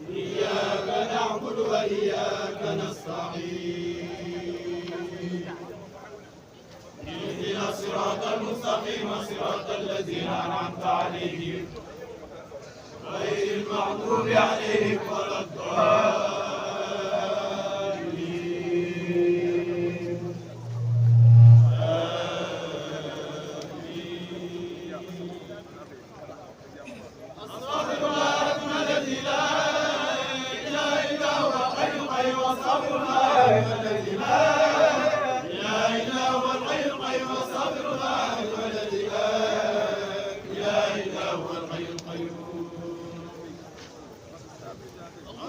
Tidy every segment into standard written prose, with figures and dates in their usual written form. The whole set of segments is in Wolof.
إياك نعبد وإياك نستعين اهدنا الصراط المستقيم صراط الذين أنعمت عليهم غير المغضوب عليهم ولا الضالين أستغفر الله ربنا الذي لا إله إلا هو الحي القيوم أستغفر الله الذي لا إله إلا هو الحي القيوم أستغفر الله الذي لا إله إلا هو الحي القيوم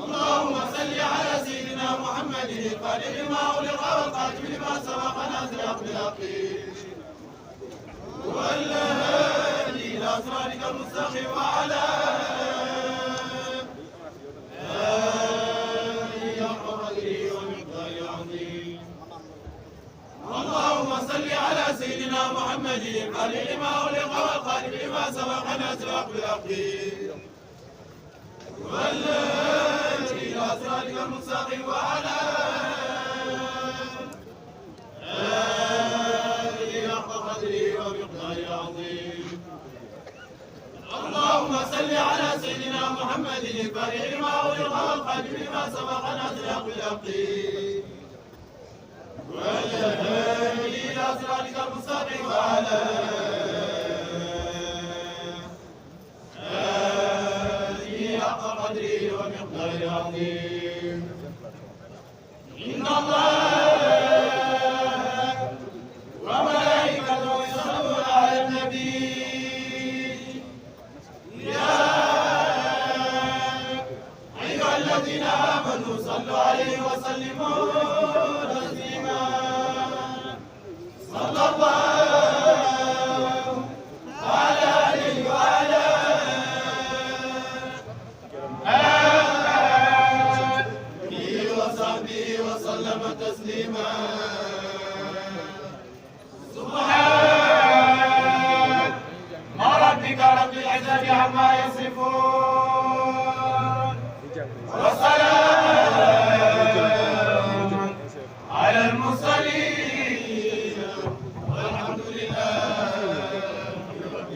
اللهم صل على سيدنا محمد الفاتح لما أغلق والخاتم لما سبق ناصر الحق والهادي إلى صراطك المستقيم وعلى آله حق قدره ومقداره العظيم اللهم صل على سيدنا محمد الفاتح لما أغلق والخاتم لما سبق ناصر الحق والهادي إلى صراطك المستقيم وعلى آله حق قدره ومقداره العظيم اللهم صل على سيدنا محمد الفاتح لما أغلق والخاتم لما سبق ناصر الحق والهادي إلى صراطك المستقيم وعلى قدره ومقداره العظيم إن الله وملائكته يصلون على النبي يا أيها الذين آمنوا صلوا عليه وسلموا تسليما صلى الله عليه وعلى وسلم تسليما سبحان ربك رب العزة عما يصفون وسلام على المرسلين والحمد لله رب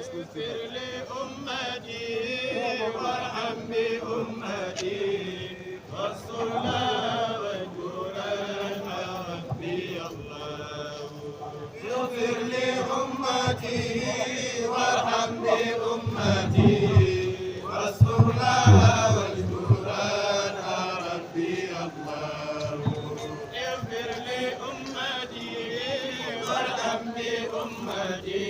اغفر لأمتي وارحم بأمتي واسترنا واجبرنا ربي الله اغفر لأمتي وارحم بأمتي واسترنا واجبرنا ربي الله اغفر لأمتي وارحم بأمتي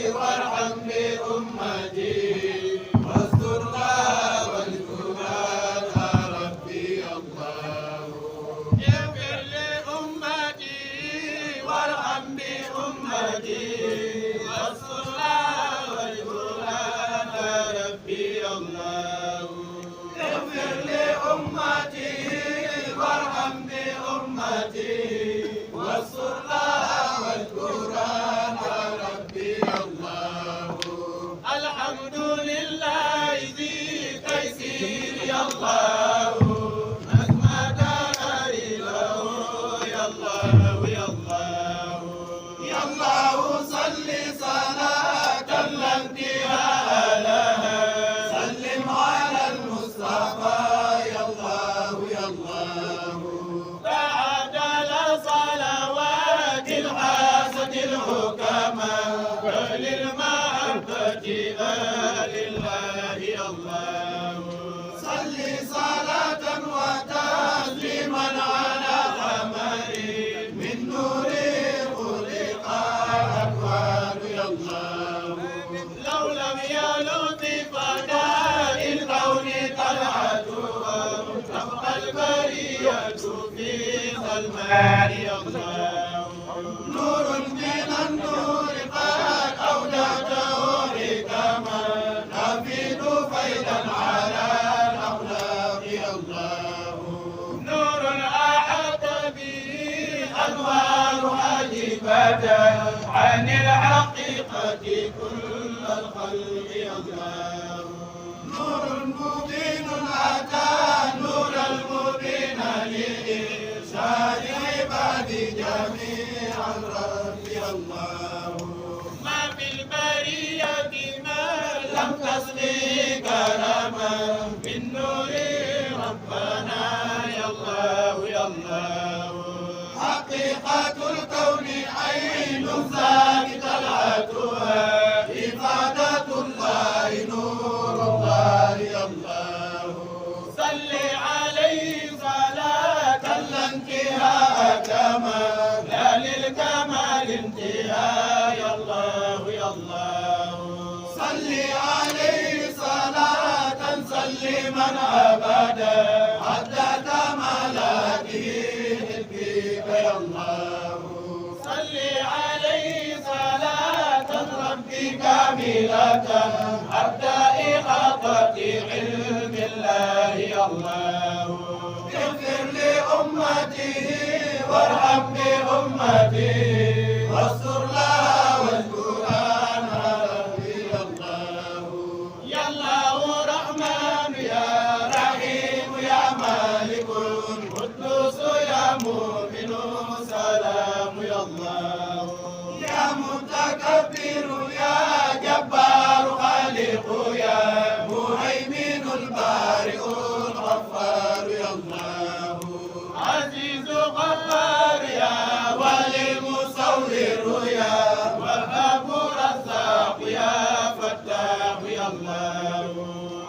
وارحم بأمتي واسترنا واجبرنا ربي الله اغفر لأمتي وارحم بأمتي واسترنا واجبرنا ربي الله اغفر لأمتي وارحم بأمتي واسترنا واجبرنا ربي الله الحمد لله ذي تيسير يا الله مهما كان إله في ظلماء الله نور من النور قد أودعته حكما نفيد فيضا على الأخلاق الله نور أحاط به أنوار حاجبة عن الحقيقة كل الخلق الله نور مبين أتى نور المبين لإرشاد عباد جميعا ربي الله ما في البرية ما لم تسقي كرما من نور ربنا يا الله يا الله حقيقة الكون عين ثابت طلعتها إفادة الله نور الله يا الله صل عليه صلاة لا انتهاء كما لا للكمال انتهاء يا الله يا الله صل عليه صلاة سلما أبدا حتى كمالاته يا الله صل عليه صلاة ربي كاملة حتى إحاطة علم الله يا الله اغفر لأمته وارحم بأمته واستر لها واذكر عنها ربي يا الله يا الله رحمن يا رحيم يا مالك القدوس يا مؤمن سلام يا الله يا متكبر يا جبار خالق يا مهيمن البارئ الغفار يا الله عزيز غفار يا ولي مصور يا وهاب رزاق يا فتاح يا الله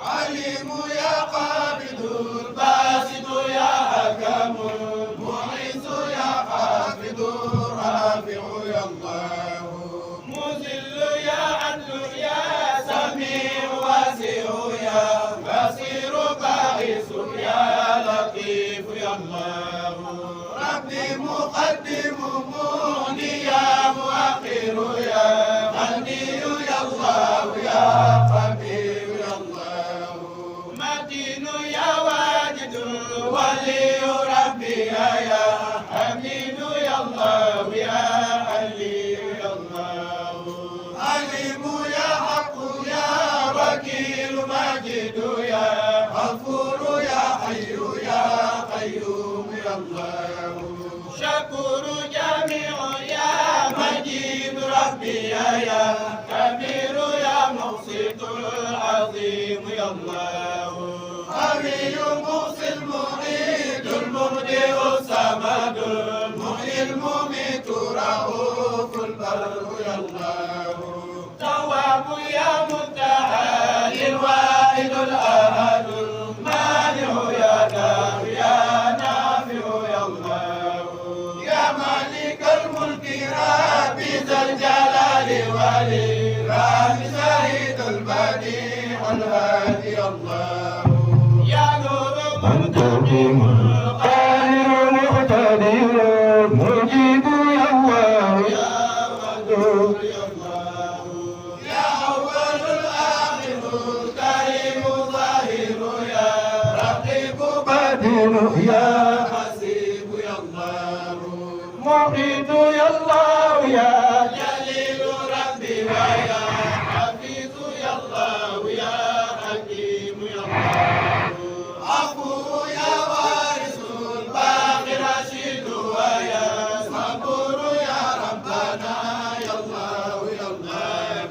عليم يا قابض الباسط يا حكم معز يا حافظ رافع يا الله مذل يا عدل يا سميع واسع يا بصير باعث يا لطيف يا الله ربي مقدم مغني يا مؤخر يا غني يا الله يا قدير يا الله متين يا واجد ولي ربي يا حميد يا الله يا علي يا الله عليم يا حق يا وكيل ماجد يا غفور يا حي يا قيوم يا الله شكور جميع يا مجيد ربي يا كبير يا مقسط العظيم يا الله حمي مقسط المريد المبدئ الصمد المحيي المميت رؤوف البر يا الله تواب يا منتهى للواحد الأحد المانع يا دار يا نافع يا الله يا مالك الملك ربي ذا الجلال والإكرام زاهد البديع الهادي الله يا نور منتقم قاهر مقتدر مجيب يا الله يا ودود يا الله يا أول الآخر الكريم ظاهر يا رقيب قدير يا حسيب يا الله محيط يا الله يا جليل ربي ويا حفيظ يا الله يا حكيم يا الله عفو يا وارث الباقي رشيد ويا صبور يا ربنا يا الله يا الله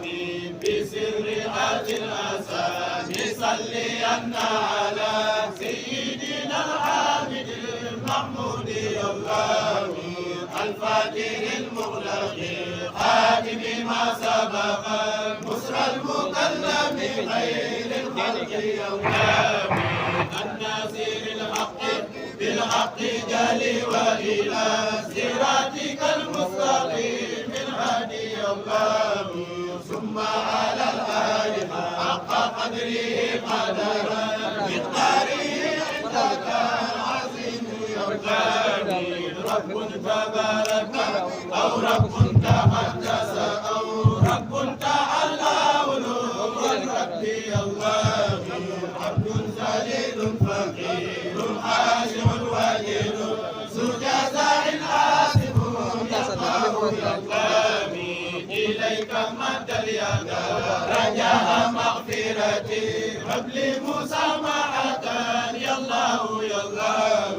بسر هذه الأسامي صلينا على سيدنا الحامد المحمود يا الله الفاتح المغلق خاتم ما سبق مسرى المكلم خير الخلق يا الله الناصر الحق بالحق جلي وإلى صراطك المستقيم الهادي يا الله ثم على الآل حق قدره قدرا مقداره عندك العظيم يا الله آمين رب تبارك أو رب تقدس أو رب تعالى علو ربي الله عبد ذليل فقير خاشع وجيل ذو جزاء آسف آمين إليك مد اليد رجاء مغفرتي هب لي مسامحة يا الله يا الله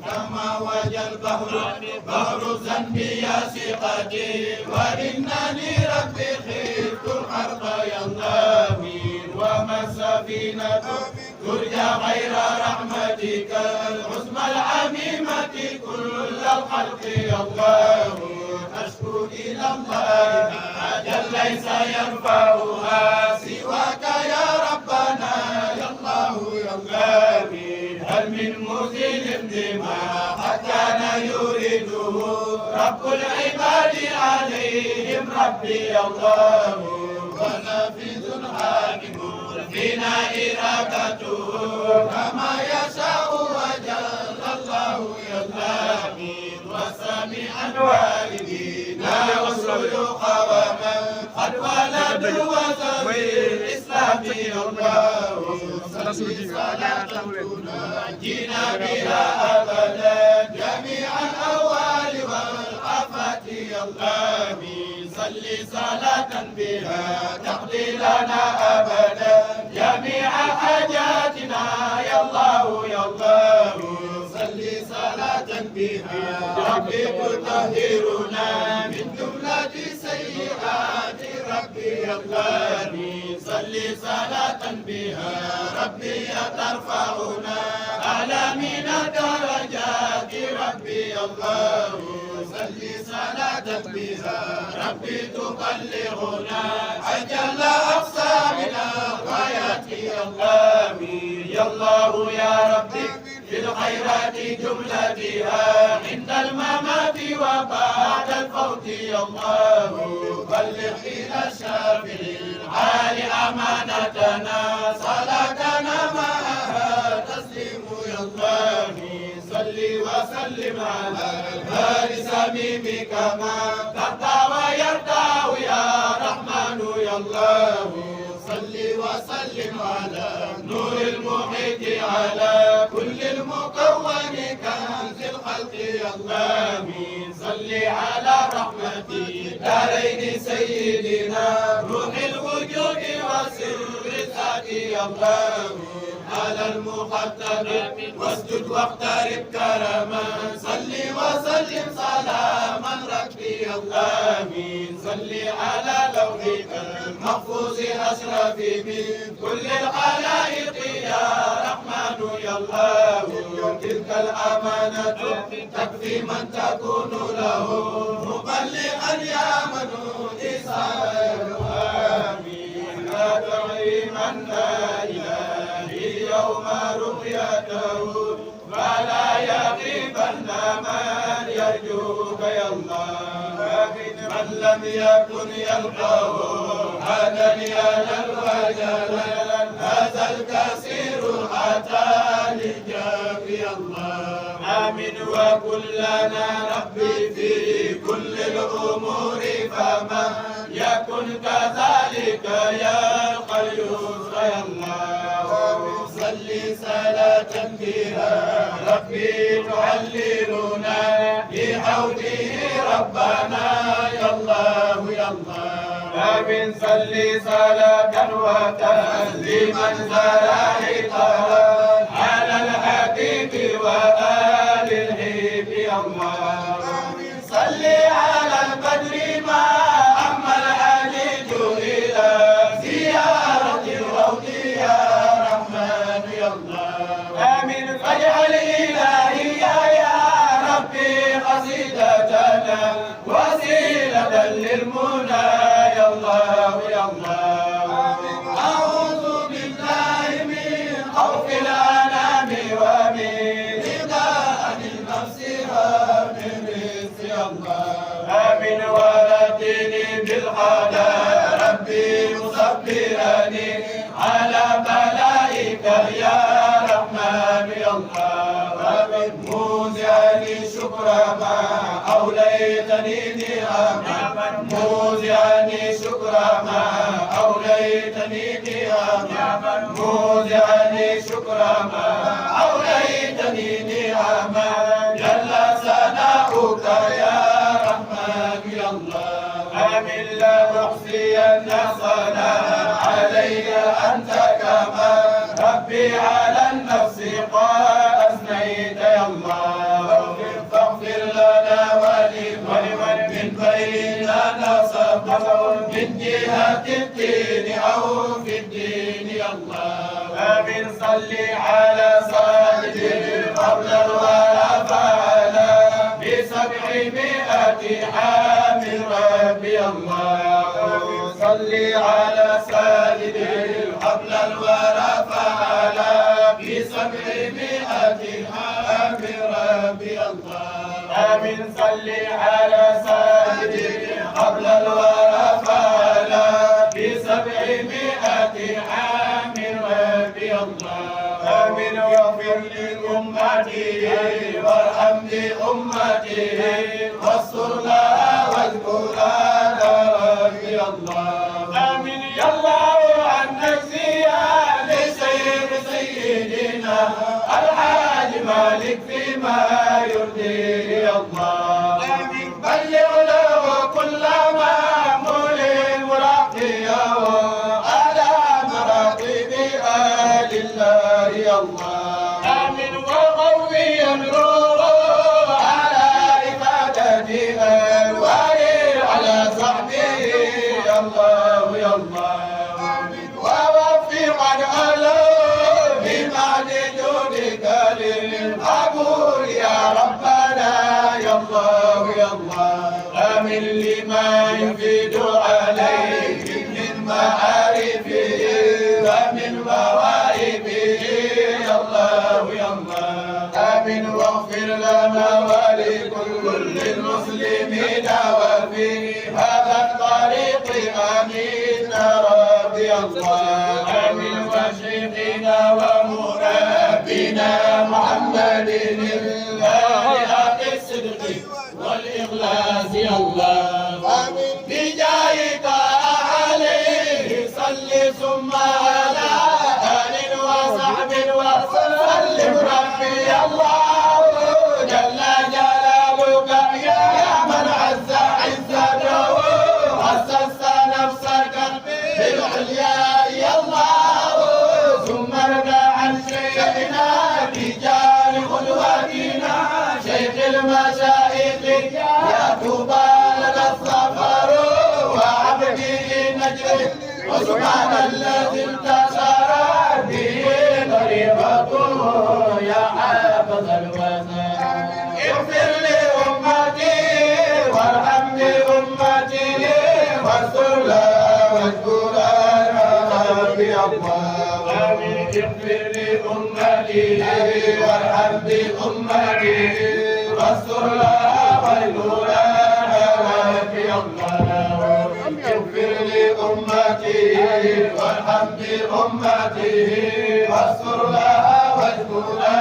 كما وجه البحر بحر الذنب يا ثقتي وإنني ربي خفت الحرب يا الله وما السفينة ترجى غير رحمتك العظمى العميمة كل الخلق يا الله أشكو إلى الله أجل ليس ينفعها سواك يا ربنا يا الله يا الله هل من مزيل بما قد كان يريده رب العباد عليهم ربي الله ونافذ حاكم فينا إرادته كما يشاء وجل الله يا الله وسميعا والدينا وسلوك ومن قد ولدوا وزوي الإسلام الله جينا بها أبدا جميع الأوال والآفات يا الله صل صلاة بها تقضي لنا أبدا جميع حاجاتنا يا الله يا الله صل صلاة بها ربي تطهرنا من جملة سيئات ربي يا الله صل صلاة بها ربي ترفعنا أعلى من الدرجات ربي يا الله صل صلاة بها ربي تبلغنا أجل أقصى من الغايات يا الله يا الله يا ربي في الخيرات جملتها عند الممات وبعد الفوت يا الله بلغ إلى الشافع العالي أمانتنا صلاتنا معها تسليم يا الله صل وسلم على الهادي سميم كما ترضى ويرضى يا رحمن يا الله صل وسلم على نور المحيط على كل المكون كنز الخلق يا الله صل على رحمتي دارين سيدنا روح الوجود وسر الذات يا الله على المقدم واسجد واقترب كرما صل وسلم سلاما ربي يا الله صل على لوحك المحفوظ أشرف من كل الخلائق يا رحمن يا الله تلك الأمانة تكفي من تكون له مبلغا يا من آمين لا تعلمن لا إله يوم رؤيته فلا يغيبن من يرجوك يا الله من لم يكن يلقاه هذا ينال وجلا هذا الكثير حتى للجاب يا الله آمين وكلنا ربي في كل الأمور فما يكن كذلك يلقى اليسر يا الله صل صلاة بها ربي تعللنا بحوله ربنا يا الله يا الله آمين صل صلاة وتسليما زراعتها على الحبيب وآل الحبيب يا الله صل على البدر ما أما الحديد إلى زيارة الروض يا رحمن يا الله آمين فاجعل إلهي يا ربي قصيدتنا وسيلة للمنى يا الله يا الله أعوذ بالله من خوف الأنام ومن رداء النفس ومن رزق الله آمين ونجني بالقضاء ربي مصبرني على بلائك يا رحمن يا الله آمين موزعني شكر ما أوليتني نعما موزعني شكر ما أوليتني نعما موزعني شكر ما أوليتني نعما جل ثناؤك يا رحمن يا الله آمين لا أحصي ثناء عليك أنت كما ربي على النفس قد أثنيت يا الله فاغفر لنا ولمن من بيننا سبق من جهة الدين أو في الدين يا الله آمين صل على صادق قبل الورى فعلا ب700 عام ربي الله صل على سيد قبل الورى فعلا ب700 عام ربي الله آمين صل على سيد قبل الورى فعلا ب700 عام ربي الله آمين واغفر لأمتي وارحم بأمتي واستر لها واذكرها ربي الله آمين يا الله عن نفسي لسير سيدنا الحاج مالك فيما يرضي يا الله آمين بلغ له كل مأمول مراقيه على مراتب آل الله يا الله آمين وقوي نوره على عبادته وعلى صحبه يا الله يا الله آمين ووفقا له بما لجودك للقبول يا ربنا يا الله يا الله آمين لما يفيد عليه من معارفه ومن مواهبه يا الله يا الله آمين واغفر لنا ولكل المسلمين وفي هذا الطريق آمين ربي الله آمين وشيخنا ومربينا محمد الهادي الصدق والإخلاص يا الله آمين بجاهك عليه صل ثم على آل وصحب وسلم ربي الله جل جلالك يا من عز عزته أسست نفسك بالعليا يا الله ثم ارجع عن شيخنا رجال قدوتنا شيخ المشايخ يا طوبى لنا السفر وعبده نجد وسبحان الذي انتصر به طريقته يا حافظ الوزن اغفر لأمتي وارحم بأمتي واستر لها واذكرها ربي الله آمين اغفر لأمتي وارحم بأمتي واستر لها واذكرها ربي الله اغفر لأمتي وارحم بأمتي واستر لها واذكرها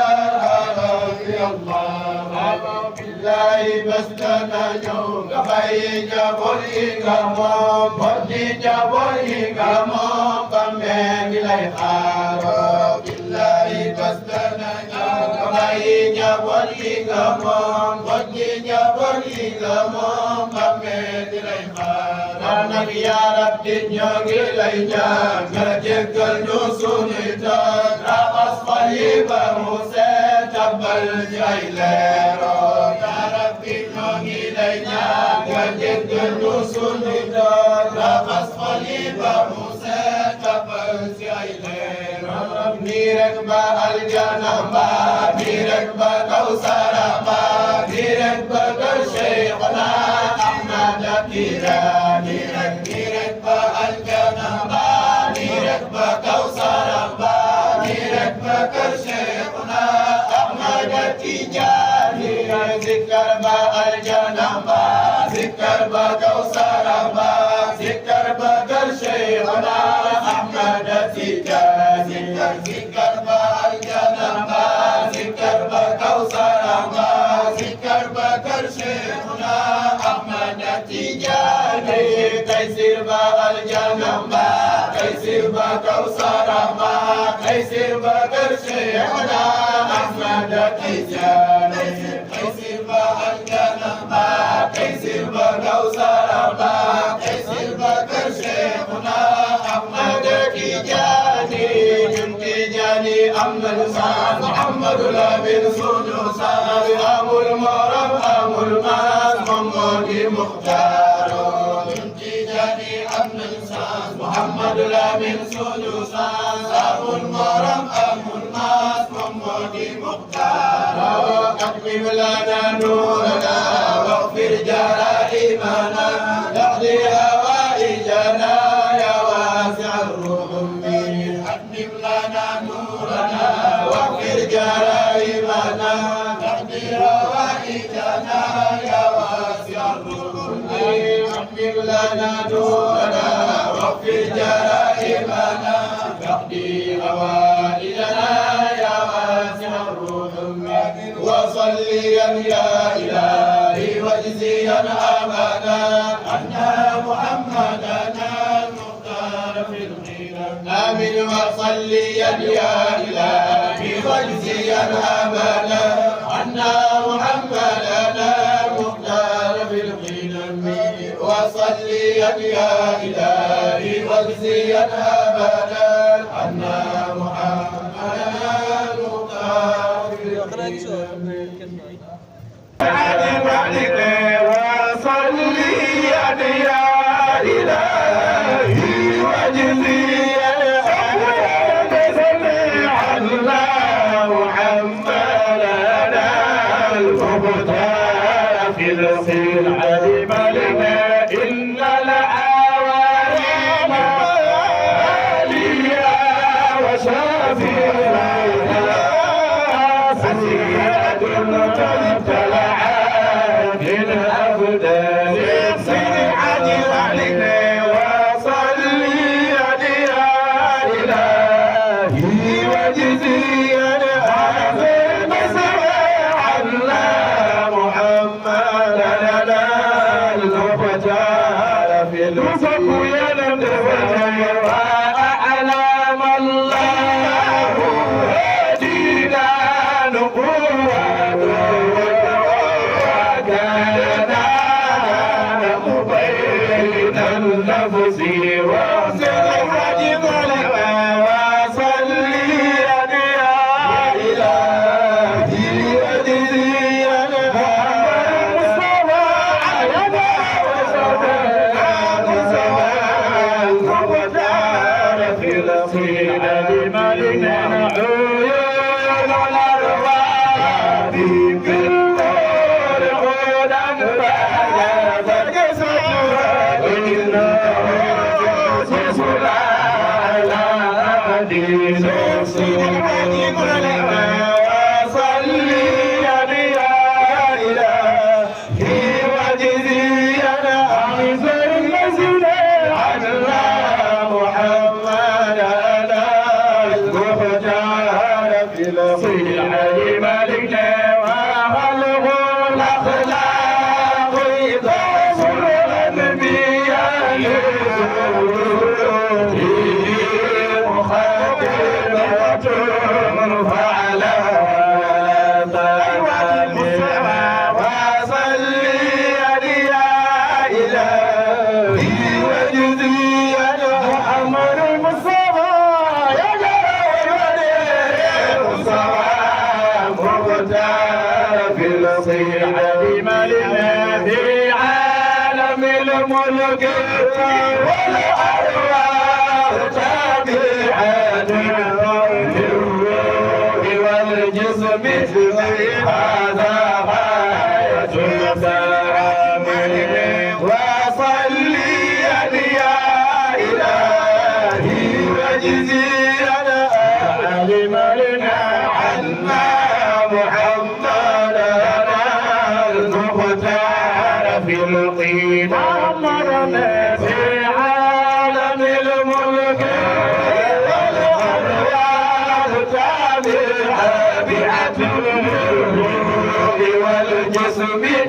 ربي الله بالله بستنا يوم كفاي جبري كمام بدي جبري كمام كمين لي خارو بالله بستنا يوم كفاي جبري كمام بدي جبري كمام كمين لي خارو نبي يا رب نيوغي لي جان جاكل نسونيتا راقص قليبا موسى جبل جايليرو يا ربي نيوغي لي جان جاكل نسونيتا راقص قليبا موسى جبل جايليرو ميرك با الجنة با ميرك با كوثر با ميرك با شيخنا أحمد تيراني ميرك با الجنة با ميرك با كوثر با ميرك با شيخنا أحمد تيجاني ذكر با الجنة با ذكر با كوثر با ذكر با شيخنا أحمد تيجاني ذكر با الجنة با ذكر با كوثر با ذكر با شيخنا أحمد التجاني تيسير با الجنة ما تيسير با كوثر ما تيسير بكر شيخنا أحمد التجاني تيسير با الجنة ما تيسير با كوثر ما تيسير بكر شيخنا أحمد التجاني تجاني أمن سان محمد لابن سدوسان أبو المرم أبو الماس محمد مختار تجاني أمن سان محمد لابن سدوسان أبو المرم أبو الماس محمد مختار أكمل لنا نورنا واغفر جرائمنا تقضي هوائجنا يا واسع الرحم أتمم لنا نورنا واغفر جرائمنا تقضي هوائجنا يا واسع الرحم أتمم لنا نورنا واغفر جرائمنا تقضي هوائجنا يا واسع الرحم وصليا يا إلهي واجزيا أبدا أن محمدنا المختار في الخير آمين وصليا يا إلهي واجزيا أبدا أن محمدنا المختار في الخير وصليا يا إلهي واجزيا أبدا أن محمدنا المختار في الخير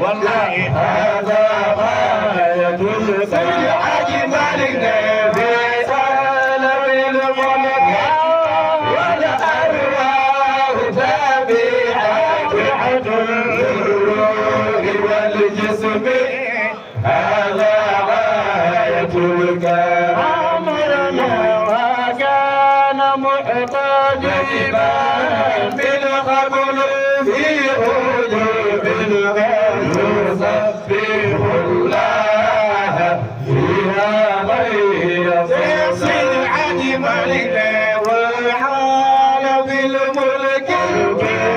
والله والجسم هذا غاية الكرم وكان محتجبا بالقبول في وجوب الغيب يسبح الله فيها غير صنعة ملك والحال في الملك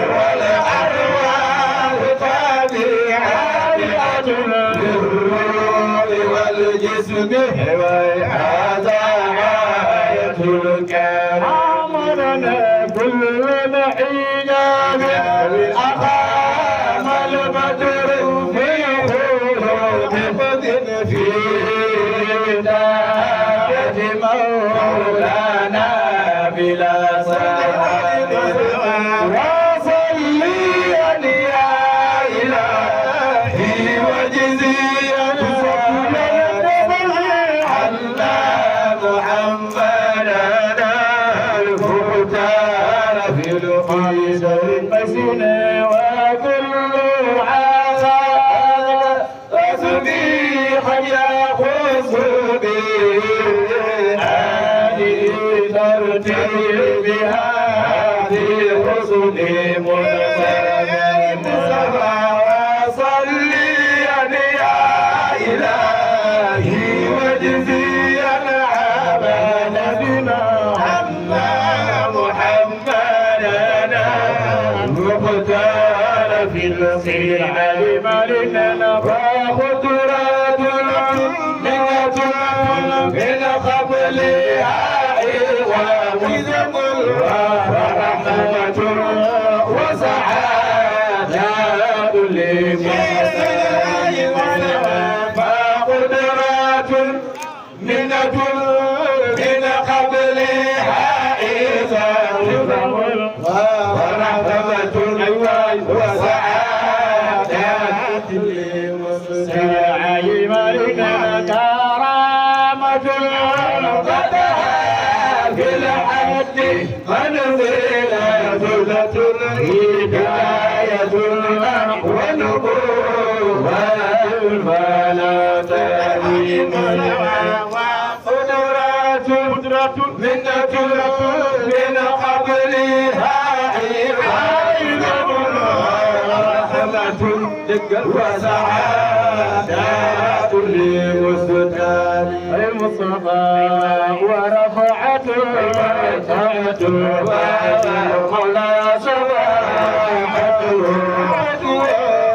والأرواح تابعة للروح والجسم هذا غاية الكرم أمرنا كل حجاب أقام البدر في حفظ في داية مولانا بلا سبب وصليا يا إلهي وجزيا عنا محمدنا المختار في القيس المسن وكل عذاب وسبيحا يخص به هذه ترتيبها في حسن منصبا وصليا يا إلهي وجزيا عبادا بما عنا محمدنا المختار في الخير علم لنا فخطرات نية من قبلها ومزق ورحمة وسعادة لمسلم فقدرات منة من قبلها إذا ورحمة وسعادة لمسلم كرامة في الحد منزلة ذلة هداية ونبوة فلا تهيم وقدرات منة من قبلها عيد ورحمة وسعادة لمستقبل المصطفى ورفعة مولى سبحانه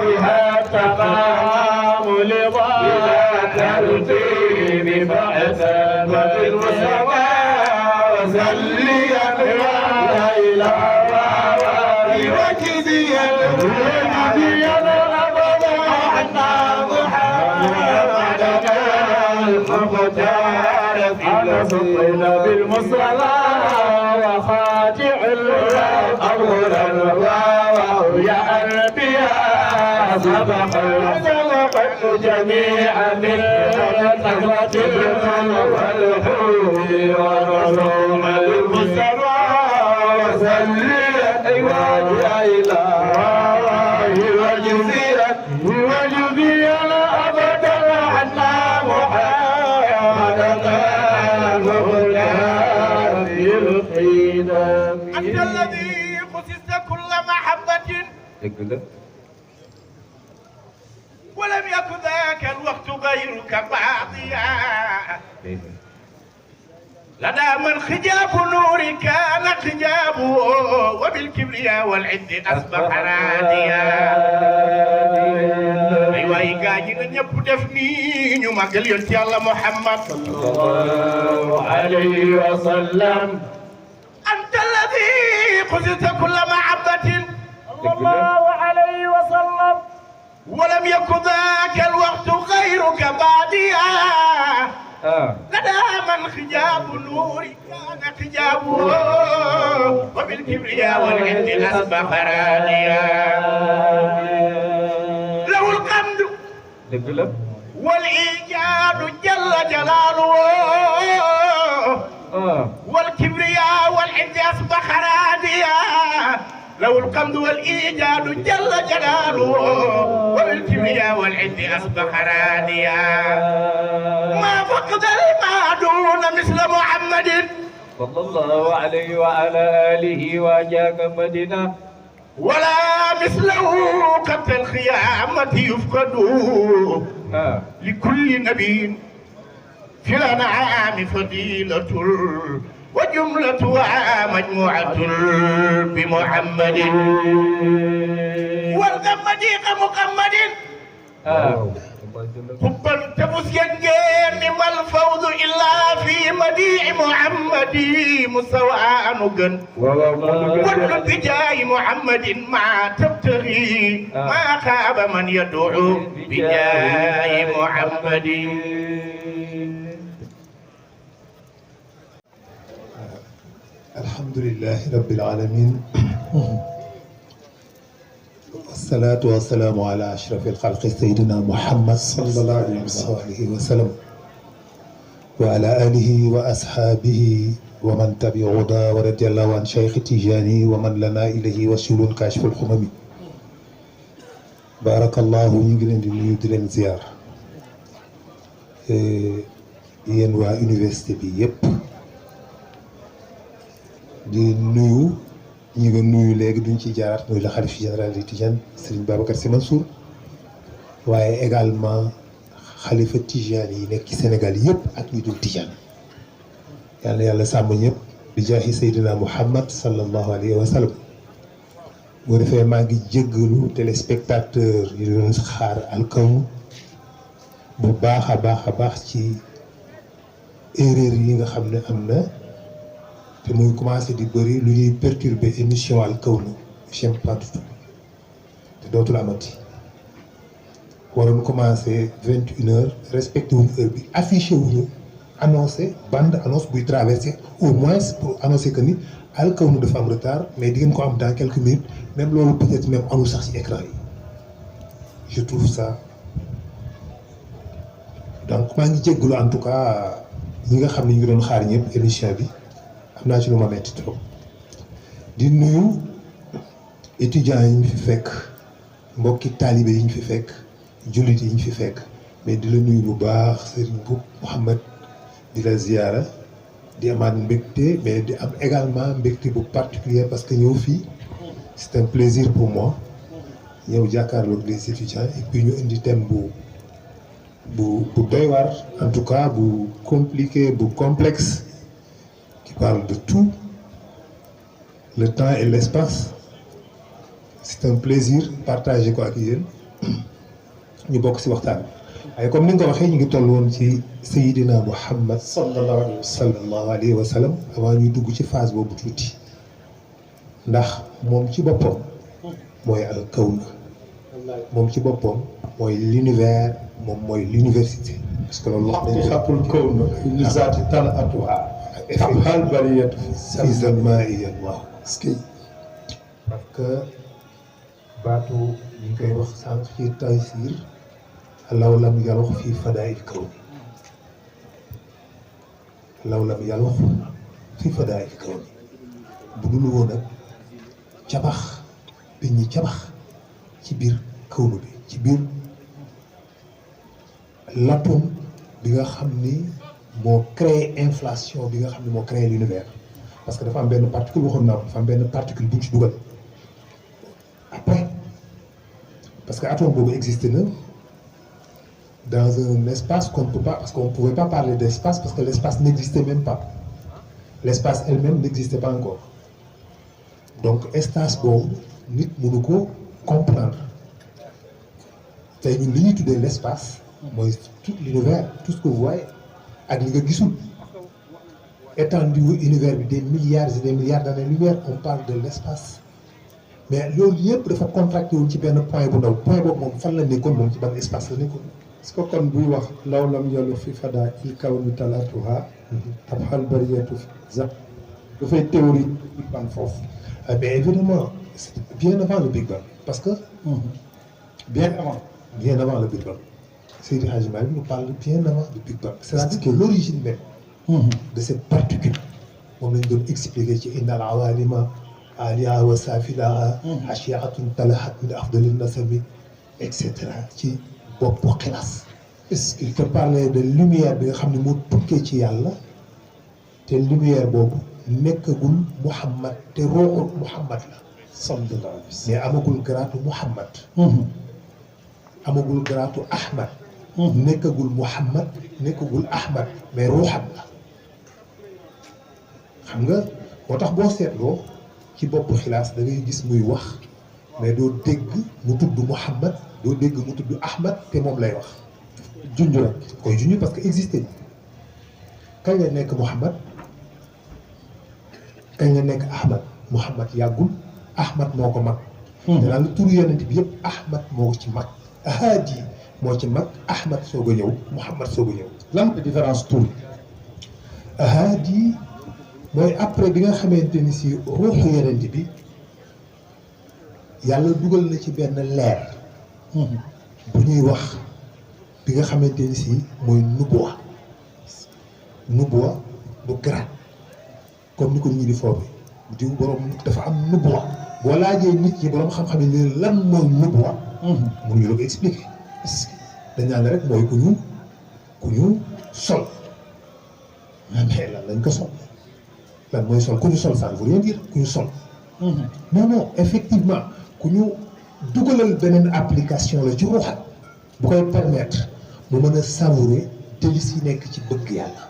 بها التمام لضاء ترتيب بعثة المصطفى وسليا يا إله وجزيا الأبد عنا محمدنا المختار على صلينا بالمصطفى وخاتع الأمر الواو يا أنبياء سبق جميعا من النخلة والحور والرسوم المصطفى وسلم يا إله وجزيلا أبدا عنا محمدنا المختار في القدم أنت الذي خصصت كل محبة ولم يكن ذاك الوقت غيرك باقيا لدى من خجاب نور كان خجابه وبالكبرياء والعد أصبح راديا أيوة يقاجنا نيب دفني نيوما قال ينتي الله محمد صلى الله عليه وسلم أنت الذي خذت كل محبة صلى الله عليه وسلم ولم يكن ذاك الوقت غيرك باديا لدى من خجاب النور كان خجابه وبالكبرياء والعز أصبح راديا له الحمد والإيجاد جل جلاله والكبرياء والعز أصبح راديا له الحمد والإيجاد جل جلاله والكبرياء إذ أصبح راديا ما فقد المعدون مثل محمد صلى الله عليه وعلى آله وجاك مدينة ولا مثله قبل الخيامة يفقد لكل نبي في الأنعام فضيلة وجملتها مجموعة بمحمد والغمد كمحمد حبا تبس ينجين ما الفوز إلا في مديع محمد مسواء نجن كل بجاي محمد ما تبتغي ما خاب من يدعو بجاي محمد الحمد لله رب العالمين الصلاة والسلام على أشرف الخلق سيدنا محمد صلى الله عليه وسلم وعلى آله وأصحابه ومن تبع هدى ورضي الله عن شيخ تيجاني ومن لنا إليه وسيل كاشف الحمم بارك الله يجلن لي زيار yéen waa université bi yépp di nuyu ñi nga nuyu léegi duñ ci jaaraat muy la xalif général di Tijane Serigne Babacar Sy Mansour waaye également xalifa Tijane yi nekk ci Sénégal yëpp ak ñu dul Tijane yàlla yàlla sàmm ñëpp bi jaahi Seydina Muhammad sallallahu alayhi wa sallam boo defee maa ngi jéggalu téléspectateur yi doon xaar Alkawn bu baax a baax ci erreur yi nga xam ne am na te muy commencé di bëri lu ñuy perturber émission Alkawn j'aime pas du tout te dootul amati waroon commencé 21h respecté wuñu heure bi affiché wuñu annoncé bande annonce buy traversé au moins pour annoncer que ni Alkawn dafa am retard mais di ngeen ko am dans quelques minutes même loolu peut-être même amul sax ci écran yi je trouve ça donc maa ngi jéggalu en tout cas ñi nga xam ne ñu ngi doon xaar ñëpp émission bi am naa ci lu ma metti trop di nuyu étudiants yi ñu fi fekk mbokki taalibe yi ñu fi fekk jullit yi ñu fi fekk mais di la nuyu bu baax Serigne Boub Mouhamed di la ziyaara di amaat mbégte mais di am également mbégte bu particulier parce que ñëw fii c'est un plaisir pour moi ñëw jàkkaarloog les étudiants et puis ñu indi thème bu doy waar en tout cas bu compliqué bu complexe qui parle de tout le temps et l'espace c'est un plaisir partager ko ak yéen ñu bokk ci waxtaan waaye comme ni nga ko waxee ñu ngi toll woon ci Seydina Muhammad sallallahu alayhi wa sallam avant ñuy dugg ci phase boobu tuuti ndax moom ci boppam mooy Alkawn moom ci boppam mooy l'univers moom mooy l'université parce que loolu wax nañu xaqul kawn li zaati tal'atuha afhal bariyatu fi zamaiyan waaw parce que baatu ñu koy wax sànq ci Taysiir law lam yalux fii fadaa'il kawni law lam yalux fii fadaa'il kawni bu dul woon ak cabax bi ñuy cabax ci biir kawnu bi ci biir l'atome bi nga xam ni moo créé inflation bi nga xam ni moo créé l'univers parce que dafa am benn particule waxoon naa ko dafa am benn particule bu ñu ci dugal après parce que atome boobu existé na dans un espace qu'on ne peut pas parce qu'on ne pouvait pas parler d'espace parce que l'espace n'existait même pas l'espace elle-même n'existait pas encore donc espace boobu nit mënu ko comprendre tey ñun li ñuy tuddee l'espace mooy tout l'univers tout ce que vous voyez ak li nga gisul étendue wu univers bi des milliards et des milliards d'années-lumière on parle de l'espace mais loolu yëpp dafa contracté wu ci benn point bu ndaw point boobu moom fan la nekkoon moom ci ban espace la nekkoon. est-ce que kon buy wax law lam yalu fi fadaa'il kawni tal'atuha afhal bariyatu fi zaq dafay théorie Big Bang foofu. Mais évidemment c'est bien avant le Big Bang parce que. bien avant le Big Bang. Seydi Hadji Malick nous parle bien avant le Big Bang. C'est-à-dire que l'origine même de cette particule moom lañ doon expliquer ci innal awalima aliha wa safilaha ashiatun talahat min afdalin nasami et cetera ci boppu xilaas. est-ce qu'il te parlait de lumière bi nga xam ne moo tukkee ci yàlla te lumière boobu nekkagul Muhammad te ruuxu Muhammad la. sallallahu alayhi wa sallam. mais amagul garaatu Muhammad. amagul garaatu Ahmad. nekkagul Muhammad nekkagul Ahmad mais ruuxam la. xam nga moo tax boo seetloo ci boppu xilaas da ngay gis muy wax mais doo dégg mu tudd Muhammad doo dégg mu tudd Ahmad te moom lay wax. junj rek koy junj parce que existé kañ la nekk Muhammad kañ la nekk Ahmad Muhammad yàggul Ahmad moo ko mag. danaa la turu yonent bi yëpp Ahmad moo ci mag. Haadi moo ci mag Ahmad soog a ñëw Muhammad soog a ñëw. lan la différence tur. Haadi mooy après bi nga xamante ni si ruuxu yonent bi yàlla dugal na ci benn leer. bu ñuy wax bi nga xamante ni si mooy nubuwa. nubuwa du grade comme ni ko ñii di foofu diw borom dafa am nubuwa boo laajee nit ñi borom xam-xam yi ne lan mooy nubuwa. mun ñu la ko expliquer. dañ naan rek mooy ku ñu sol. mais lan lañ ko sol. lan mooy sol ku ñu sol ça ne veut rien dire ku ñu sol. non non effectivement ku ñu dugalal beneen application la ci ruuxam bu koy permettre mu mën a savourer délices yi nekk ci bëgg yàlla.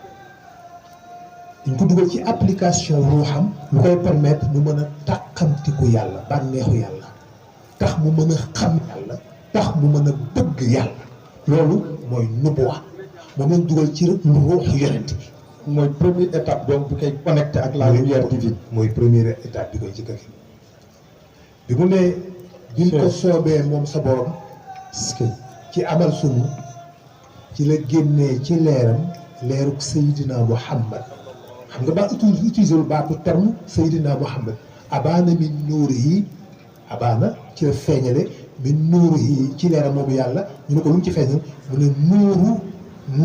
dañ ko dugal ci application ruuxam lu koy permettre mu mën a tàqamtiku yàlla bànneexu yàlla tax mu mën a xam yàlla tax mu mën a bëgg yàlla loolu mooy nubuwa moom lañ dugal ci ruuxu yonent bi. mooy première étape donc bu koy connecté ak la lumière divine. mooy première étape bi koy ci kër bi mu ne. bi ko soobee moom sa borom. ci amal sunu ci la génnee ci leeram leeruk Seydina Muhammad xam nga ba utiliser lu baatu terme Seydina Muhammad abaana min nuurihi abaana ci la feeñale min nuurihi ci leeram moomu yàlla ñu ne ko lu mu ci feeñal mu ne nuuru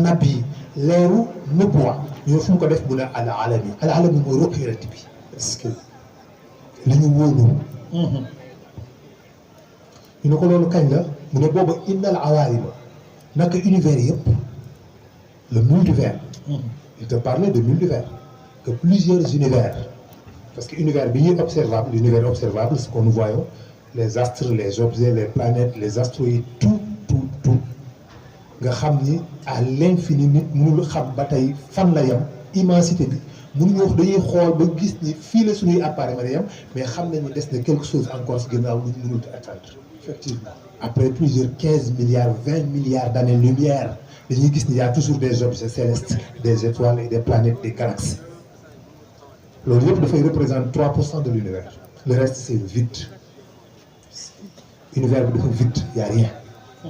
nabi leeru nubuwa ñu ne fu mu ko def mu ne al alami mooy ruux yonent bi parce que li ñu wóolu ñu ne ko loolu kañ la mu ne booba innal awaalima naka univers yëpp le multivers. il te parlait de multivers que plusieurs univers parce que univers bi ñuy observable l'univers observable ce que nous voyons les astres les objets les planètes les astéroïdes tout nga xam ni à l'infini nit mënul xam ba tey fan la yem immensité bi mënuñu wax dañuy xool ba gis ni fii la suñuy appareil ma yem mais xam nañu des na quelque chose encore si ginnaaw lu ñu mënul atteindre. Effectivement. Après plusieurs 15 milliards, 20 milliards d'années-lumière, il y a toujours des objets célestes, des étoiles et des planètes, des galaxies. Le lieu représente 3% de l'univers. Le reste, c'est le vide. L'univers est vide, il n'y a rien.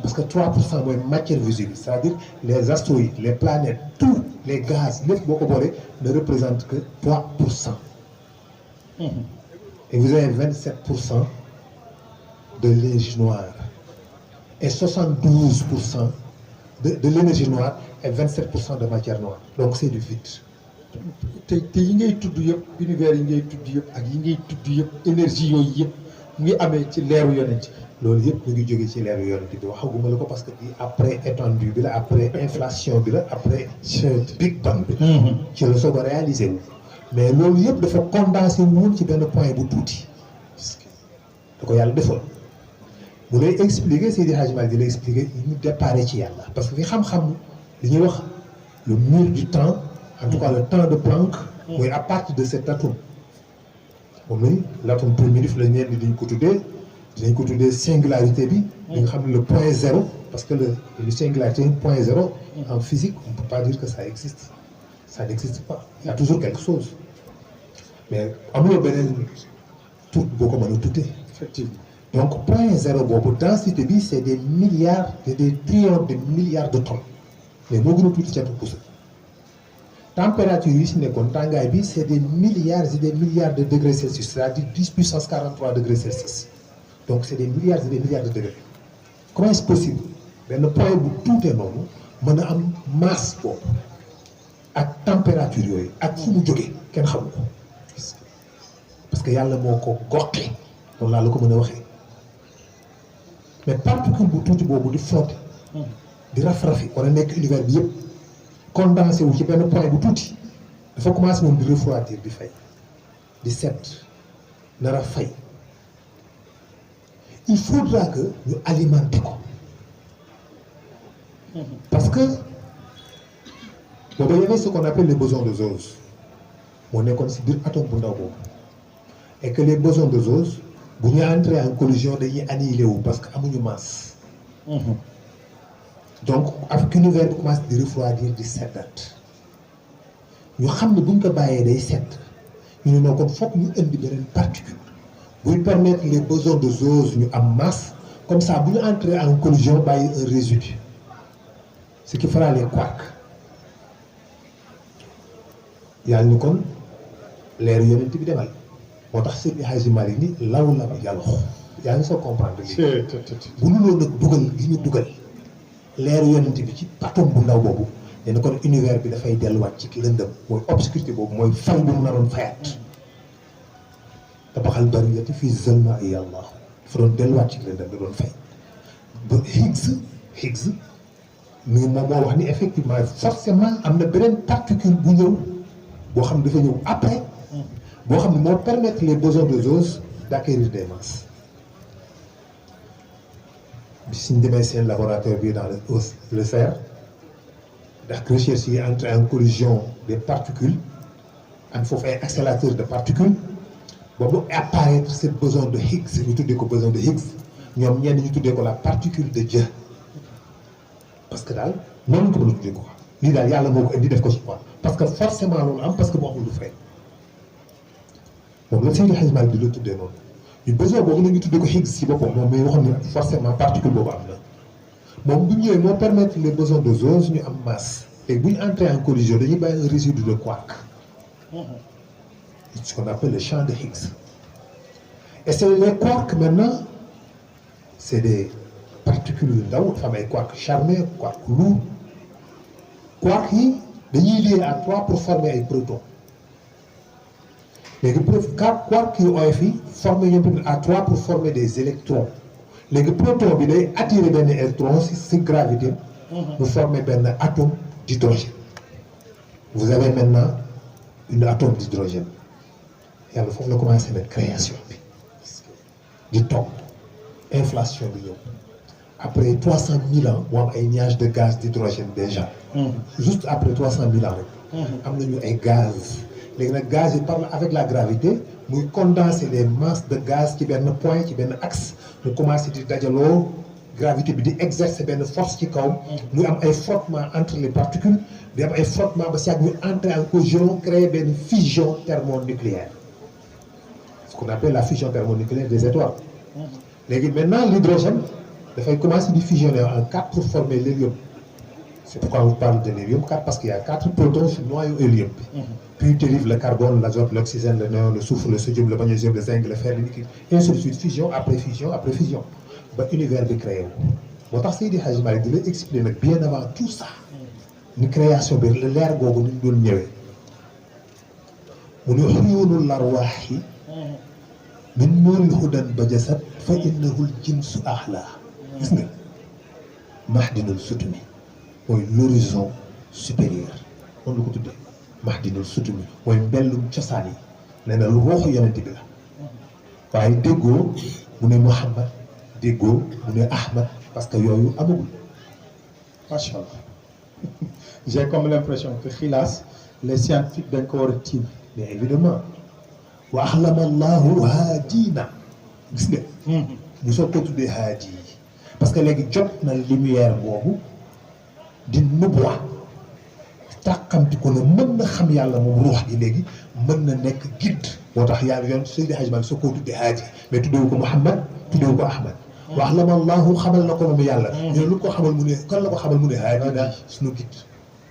Parce que 3% c'est matière visible, c'est-à-dire les astéroïdes, les planètes, tous les gaz, ne représentent que 3%. Et vous avez 27% de l'énergie noire et 72% de l'énergie noire et 27% de matière noire. Donc c'est du vide. te yi ngay tudd yëpp univers yi ngay tudd yëpp ak yi ngay tudd yëpp énergie yooyu yëpp mu ngi amee ci leeru yonent bi. loolu yëpp mu ngi jógee ci leeru yonent bi waxaguma la ko parce que après étendue bi la après inflation bi la après Big Bang bi. ci la soog a réalisé wu. mais loolu yëpp dafa condensé woon ci benn point bu tuuti. da ko yàlla defoon. mu lay expliquer Seydi Hadji Malick di lay expliquer ñu déparé ci yàlla parce que fi xam-xam li ñuy wax le mur du temps en tout cas le temps de Planck mooy à partir de cet atome moom l'atome primitif la ñeen ni dañ ko tuddee singularité bi li nga xam ne le point zéro parce que le singularité point zéro en physique on ne peut pas dire que ça existe ça n'existe pas il y a toujours quelque chose mais amuloo beneen tout boo ko mën a tuddee effectivement. Donc, point zéro boobu densité bi c'est des milliards et des trillions de milliards de tonnes mais moo gën a tuuti catu pousse température yi si nekkoon tàngaay bi c'est des milliards et des milliards de degrés Celsius c'est-à-dire 10 puissance 43 degrés Celsius donc c'est des milliards et des milliards de degrés. Comment est-ce possible benn point bu tuutee noonu mën a am masse boobu ak température yooyu ak fu mu jógee kenn xamu ko parce que yàlla moo ko goqee loolu laa la ko mën a waxee. mais particule bu tuuti boobu di flotter di raf-rafi war a nekk univers bi yëpp condensé wu ci benn point bu tuuti dafa commencé moom di refroidir di fay di sedd nar a fay il faudra que ñu alimenter ko parce que booba y avait ce qu'on appelle les bosons de Zose moo nekkoon si biir atome bu ndaw boobu et que les bosons de Zose bu ñu entrer en collision dañuy annihilé wu parce que amuñu masse. donc avec univers bi commencé di refroidir di seddat ñu xam ne buñ ko bàyyee day sedd ñu ne noo kon foog ñu indi beneen particule buy permettre les bosons de Zose ñu am masse comme ça bu ñu entrer en collision bàyyi un résidu ce qui fera les quarks yàlla ni kon leeru yonent bi demal moo tax Seydi Hadji Malick ni law la ma yàlla yaa ngi soo comprendre léegi bu ñu loolu nag dugal gi ñu dugal leeru yonent bi ci atome bu ndaw boobu nee na kon univers bi dafay delluwaat ci lëndëm mooy obscurité boobu mooy fay bu mu naroon fayaat tabaxal bariyati fii zalma i yàlla dafa doon delluwaat ci lëndëm da doon fay ba Higgs mi ngi moom moo wax ni effectivement forcément am na beneen particule bu ñëw boo xam ne dafa ñëw après boo xam ne moo permettre les bosons de Zose d'acquérir des masses bi suñ demee seen laboratoire bi dans le CERN ndax recherche yi entre en collision des particules am foofu ay accélérateur de particules boobu apparaître ce boson de Higgs ñu tuddee ko boson de Higgs ñoom ñenn ñu tuddee ko la particule de Dieu parce que daal noonu ko mën a tuddee ko lii daal yàlla moo ko indi def ko ci quoi parce que forcément loolu am parce que bu amul du fay moom la Seydi Hadji Malick di la tuddee noonu ñu besoin boobu la ñu tuddee ko Higgs si boppam moom muy waxoon ne forcément particule boobu am na moom bu ñëwee moo permettre les bosons de Zose ñu am masse et bu ñu entrer en collision dañuy bàyyi un résidu de quark ce qu'on appelle le champ de Higgs et c'est les quarks maintenant c'est des particules yu ndaw dafa am ay quark charmé quark lourd quark yi dañuy lié à 3 pour former ay protons léegi quark yu oyof yi former ñoom tamit à 3 pour former des électrons léegi proton bi day attirer benn électron si gravité mu former benn atome d'hydrogène vous avez maintenant une atome d'hydrogène yàlla foofu la commencé nag création bi di toog inflation bi ñëw après 300 000 ans mu am ay nuages de gaz d'hydrogène déjà juste après 300 000 ans rek am nañu ay gaz léegi nag gaz yi parle avec la gravité muy condenser les masses de gaz ci benn point ci benn axe mu commencé di dajaloo gravité bi di exercer benn force ci kaw muy am ay frottement entre les particules di am ay frottement ba si ak ñu entrer en collision créer benn fusion thermonucléaire ce qu'on appelle la fusion thermonucléaire des étoiles léegi maintenant l'hydrogène dafay commencer di fusionner en 4 pour former l'hélium c'est pourquoi on parle de l'hélium 4 parce qu'il y a 4 protons sur noyau hélium bi puis dérive le carbone, l'azote, l'oxygène, le néon, le soufre, le sodium, le magnésium, le zinc, le fer, le nickel, et ainsi de suite, fusion après fusion après fusion ba univers bi créé wu moo tax Seydi Hadji Malick di la expliquer nag bien avant tout ça ni création bi la leer googu ni mu doon ñëwee mu ne xuyuunul arwaaxi min nuuril hudan ba jasad fa innahul jinsu axlaa gis nga mahdinul sutumi mooy l'horizon supérieur moom la ko tuddee mahdinul sutumi mooy mbellum cosaan yi nee na lu ruuxu yonent bi la waaye déggoo mu ne Muhammad déggoo mu ne Ahmad parce que yooyu amagul macha allah j'ai comme l'impression que xilaas les scientifiques dañ ko war a tiim mais évidemment wa axlama allahu haadina gis nga ñu soog ko tuddee haadi yi parce que léegi jot na lumière boobu di nubuwa tàqamti ko ne mën na xam yàlla moom ruux gi léegi mën na nekk guide moo tax yaa yoon Seydi Hadji Malick soo ko tuddee haadi mais tuddewu ko Muhammad tuddewu ko Ahmad wa axlama allahu xamal na ko moom yàlla ñu ne lu ko xamal mu ne kan la ko xamal mu ne haadina suñu guide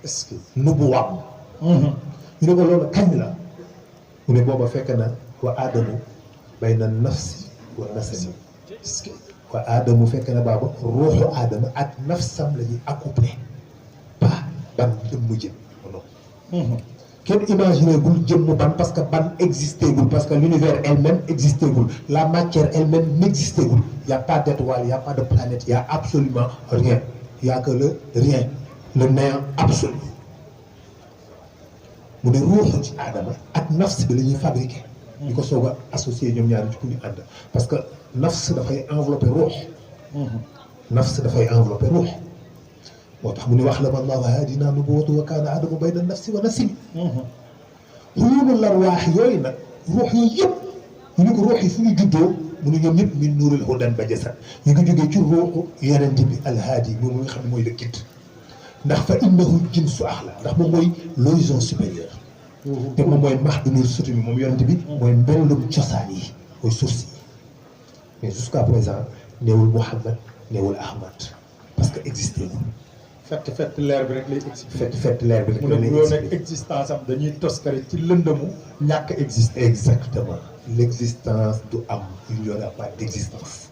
est-ce que nubuwa ñu ne ko loolu kañ la mu ne booba fekk na wa aadamu bayna nafsi wa nasami wa aadamu fekk na baaba ruuxu aadama ak nafsam la ñuy accouplé pas ban jëmmu jëm non kenn imaginer gul jëmmu ban parce que ban existé gul parce que l'univers elle-même existé gul la matière elle-même n'existé gul y a pas d'étoile y a pas de planète y a absolument rien y a que le rien le néant absolu mu ne ruuxu ci aadama ak nafs bi la ñuy fabriqué. ñu ko soog a associé ñoom ñaari ci ku ñu ànd parce que nafs dafay enveloppé ruux. nafs dafay enveloppé ruux. moo tax mu ne wax la ma allahu haadina nubuwwatu wa kaana adamu bayna nafsi wa nasimi. xuyumu larwaax yooyu nag ruux yooyu yëpp ñu ne ko ruux yi fu ñu juddoo mu ne ñoom ñëpp min nuuril hudan ba jasad ñu ngi jógee ci ruuxu yonent bi alhaadi moom nga xam ne mooy le guide ndax fa innahu jinsu axla ndax moom mooy l'horizon supérieur. te moom mooy mahdunul sutumi moom yonent bi mooy mbellum cosaan yi mooy source yi mais jusqu'à présent neewul Muhammad neewul Ahmad parce que existé wul. fett leer bi rek lay existé. fett leer bi rek lay mu ne bu doon existence am dañuy toskare ci lëndëmu ñàkk existé. exactement l'existence du am il n'y aura pas d'existence.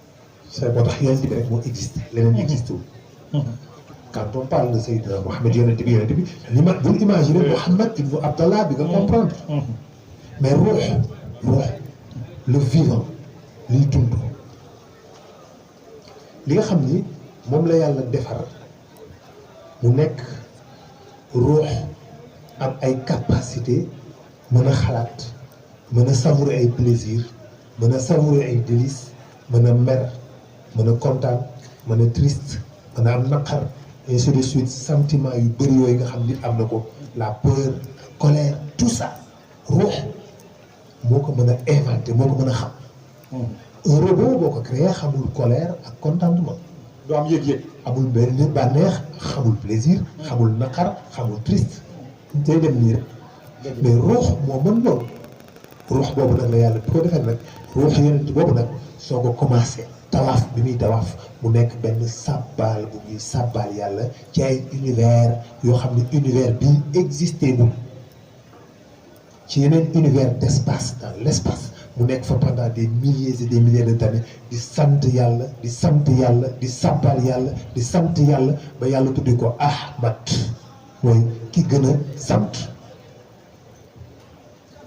c'est moo tax yonent bi rek moo existé leneen existé wul. quand on parle de Seydina Mohamed yonent bi li ma bul imaginer Mohamed ibnu Abdallah bi nga comprendre. mais ruux le vivant liy dund li nga xam ni moom la yàlla defar mu nekk ruux am ay capacité mën a xalaat mën a savourer ay plaisir mën a savourer ay délices mën a mer mën a kontaan mën a triste mën a am naqar ainsi de suite sentiment yu bëri yooyu nga xam nit am na ko la peur colère tout ça ruux moo ko mën a inventé moo ko mën a xam. un robot boo ko créé xamul colère ak contentement. du am yëg-yëg. amul benn bànneex xamul plaisir xamul naqar xamul triste day dem nii rek mais ruux moo mën loolu ruux boobu nag la yàlla bi ko defee nag ruux yeneen boobu nag soo ko commencé tawaaf bi muy tawaaf mu nekk benn sàbbaal bu ñuy sàbbaal yàlla ci ay univers yoo xam ne univers bii existé bu ci yeneen univers d'espace dans l'espace mu nekk fa pendant des milliers et des milliers d'années di sant yàlla di sant yàlla di sàbbaal yàlla di sant yàlla ba yàlla tuddi ko Ahmad mooy ki gën a sant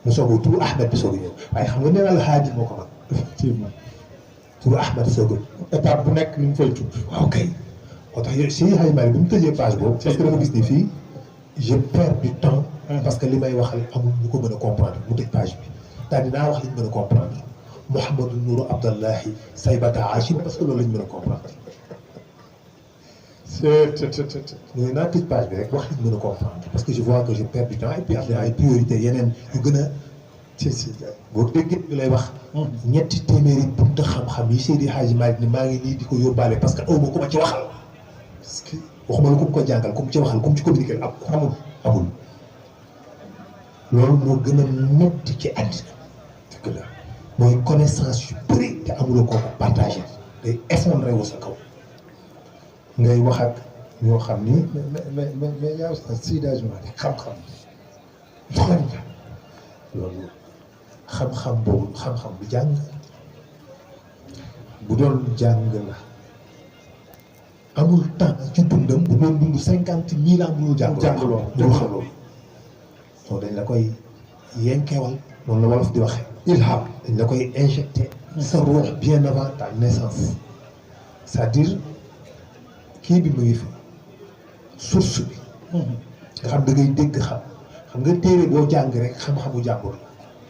mu soog a turu Ahmad bi soog a ñëw waaye xam nga nee naa la Haadi moo ko mag effectivement turu Ahmad soog a étape bu nekk ni mu fay tudd. waaw kay moo tax yow si xayma bi mu tëjee page boobu parce que dafa gis ni fii je perds du temps parce que li may waxal amul ñu ko mën a comprendre mu tëj page bi daal dinaa wax li ñu mën a comprendre Mouhamadou Nourou Abdallahi Saybata Achim parce que loolu la ñu mën a comprendre ñu naa tëj page bi rek wax li ñu mën a comprendre parce que je vois que je perds du temps et puis am na ay priorité yeneen yu gën a si boo déggee ñu lay wax ñetti téeméeri buntu xam-xam yi Seydi Hadji Malick ni maa ngi nii di ko yóbbaale parce que aw ma ku ma ci waxal parce que waxuma la ku mu ko jàngal ku mu ci waxal ku mu ci communiquer amul loolu moo gën a metti ci àddina dëgg la mooy connaissance yu bëri te amuloo koo ko partagé day effondré wu sa kaw ngay wax ak ñoo xam ni mais yaa Oustaz Seydi Hadji Malick xam-xam loolu xam-xam boobu xam-xam bu jàng bu doon jàng la amul temps ci dundam bu doon dund 50 000 ans mënul jàng loolu mënul xam loolu donc dañ la koy yenkewal noonu la wolof di waxee ilham dañ la koy injecté sa ruux bien avant ta naissance c'est-à-dire kii bi mu ngi fi source bi nga xam da ngay dégg xam nga téere boo jàng rek xam-xamu jàmbur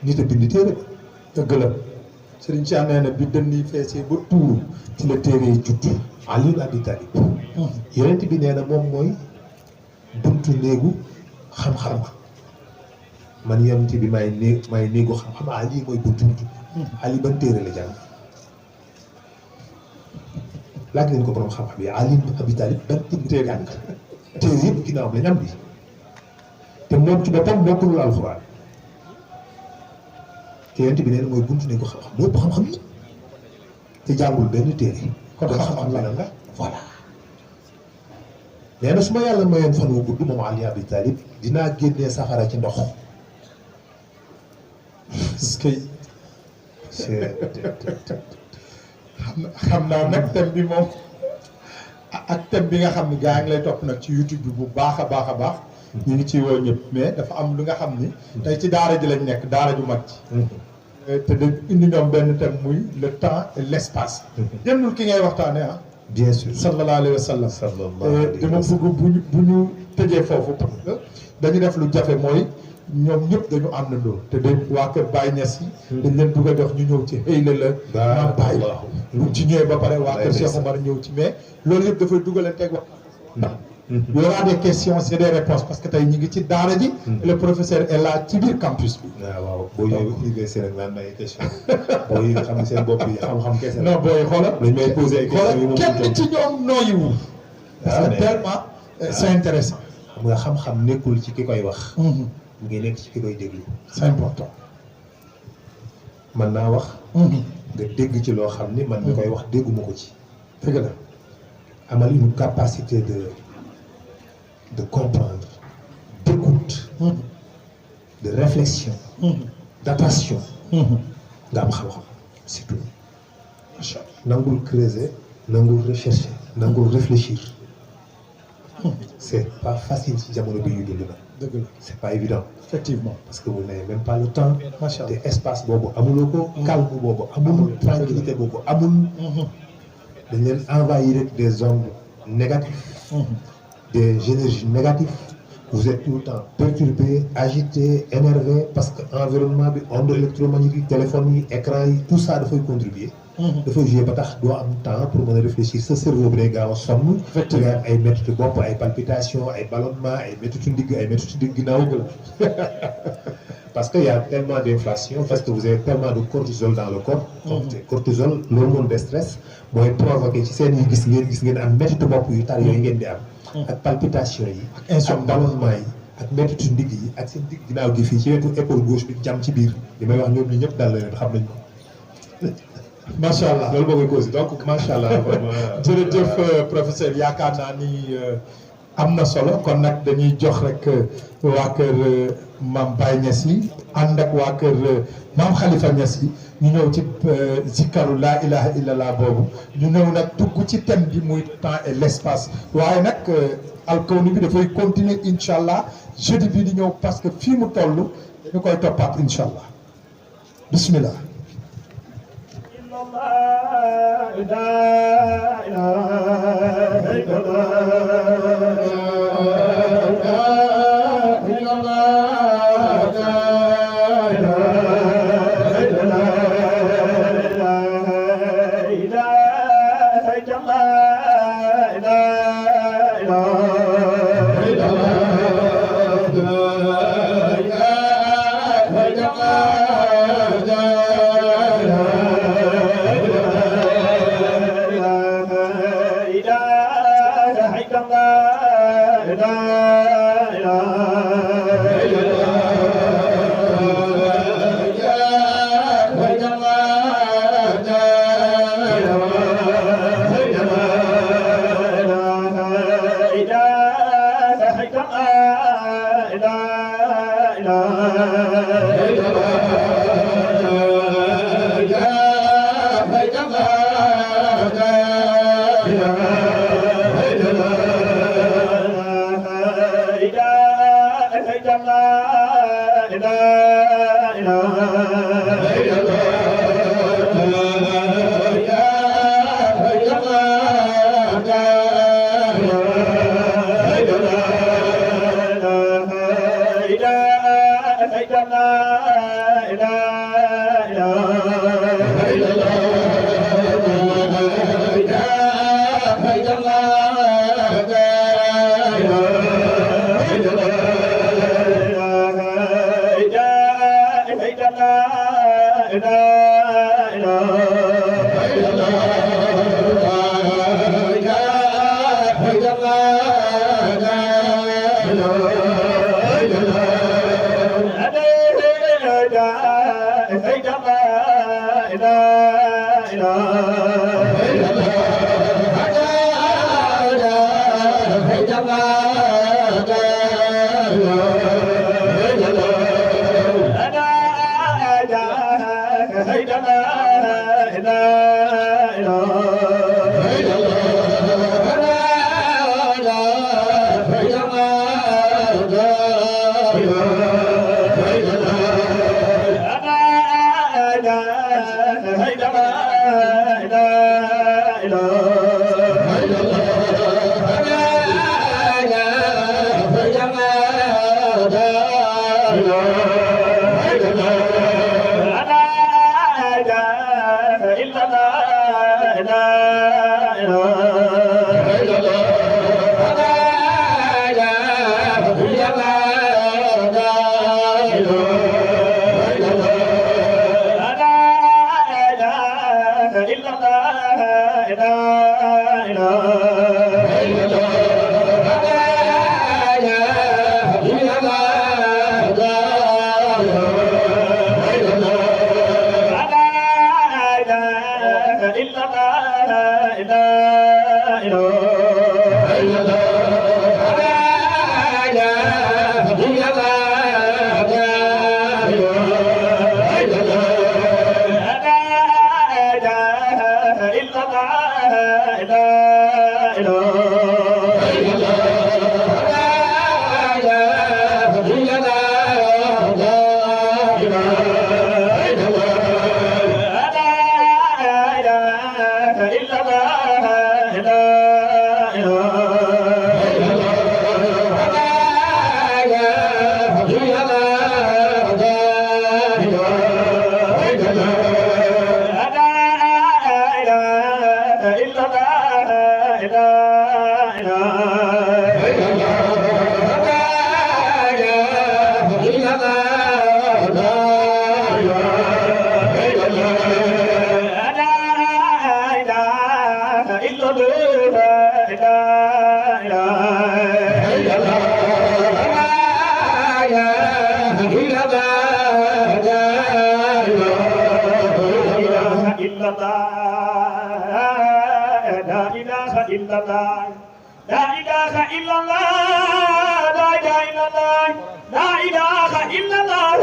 nit a bind téere ba dëgg la Serigne Cheikh nee na bi dënn yi feesee ba tuuru ci la téere yi judd Ali ibn Abi Talib yonent bi nee na moom mooy buntu néegu xam-xam man yonent bi may néegu xam-xam Ali mooy buntu Ali ban téere la jàng laaj leen ko borom xam-xam yi Ali ibn Abi Talib ban téere jàng téere yëpp ginnaaw lañ am bi te moom ci boppam bokkulul alxuraan te yonent bi nee na mooy buntu néegu xam-xam moo ëpp xam-xam yi te jàngul benn téere kon xam-xam la nga voilà nee na su ma yàlla mayoon fan wu gudd moom Ali Abi Talib dinaa génnee safara ci ndox est-ce que xam naa nag thème bi moom ak thème bi nga xam ni gaa ngi lay topp nag ci YouTube bi bu baax a baax a baax ñu ngi ciy woo ñëpp mais dafa am lu nga xam ni tey ci daara ji lañ nekk daara ju mag ji te da indi ñoom benn thème muy le temps et l'espace jëndul ki ngay waxtaane ah bien sûr sallallahu alayhi wa sallam. dama bëgg bu ñu tëjee foofu parce que dañu def lu jafe mooy ñoom ñëpp dañu àndandoo te de waa kër Baye Niass yi dañ leen bëgg a jox ñu ñëw ci xëy la maam Baye bu ci ñëwee ba pare waa kër Cheikh Omar ñëw ci mais loolu yëpp dafay dugalanteeg wax ndax il y aura des questions et des réponses parce que tey ñu ngi ci daara ji le professeur est là ci biir campus bi waaw boo ñëwee université rek naan ay question boo yi nga xam ne seen bopp yi xam-xam kese non booy xoolal dañ may poser ay questions yu kenn ci ñoom nooyiwu parce que tellement c'est intéressant xam nga xam-xam nekkul ci ki koy wax mu ngi nekk ci ki koy déglu c'est important man naa wax nga dégg ci loo xam ni man mi koy wax dégguma ko ci dëgg la amal une capacité de comprendre d'écoute de réflexion d'attention nga am xam-xam c'est tout macha allah nangul creuser nangul rechercher nangul réfléchir c'est pas facile ci jamono bi ñu dund na dëgg la c'est pas évident effectivement parce que vous n'avez même pas le temps macha allah te espace boobu amuloo ko calme boobu amul tranquillité boobu amul dañ leen envahir rek des ondes négatives des énergies négatives vous êtes tout le temps perturbé agité énervé parce que environnement bi onde électromagnétique téléphone yi écran yi tout ça dafay contribuer dafay jouer ba tax doo am temps pour mën a réfléchir sa cerveau bi day gaaw a sonn nga am ay métti bopp ay palpitations ay ballonnement ay méttitu ndigg ay méttitu ndigg ginnaaw parce que y a tellement d'inflation parce que vous avez tellement de cortisol dans le corps cortisol l'hormone de stress mooy provoqué ci seen yi gis ngeen am méttitu bopp yu tar yooyu ngeen di am ak palpitation yi ak ballonnement yi ak méttitu ndigg yi ak seen ndigg ginnaaw gi fii ci wetu épaule gauche bi jam ci biir li may wax ñoom ñi ñëpp dal la leen xam nañ ko macha allah loolu moo koy cause donc macha allah vraiment jërëjëf professeur yaakaar naa ni am na solo kon nag dañuy jox rek waa kër maam Baye Niass yi ànd ak waa kër maam Khalifa Niass yi ñu ñëw ci zikaru laa ilaha illallah boobu ñu ñëw nag dugg ci thème bi muy temps et l'espace waaye nag alkawni bi dafay continuer incha allah jeudi bii di ñëw parce que fii mu toll ñu koy toppaat incha allah bismillah la إلا الله لا إله إلا الله لا إله إلا الله لا إله إلا الله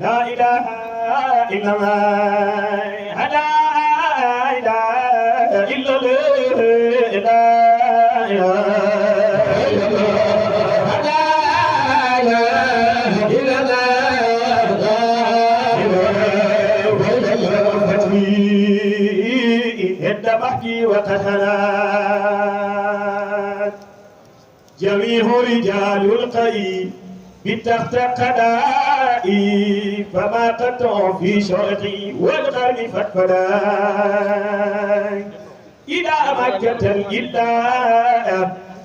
لا إله إلا الله لا إله إلا الله لا بحكي وقتلات جميع رجال القيم بالتخت قدائي فما قطع في شرقي والغرب فتفلاي إلى مكة إلا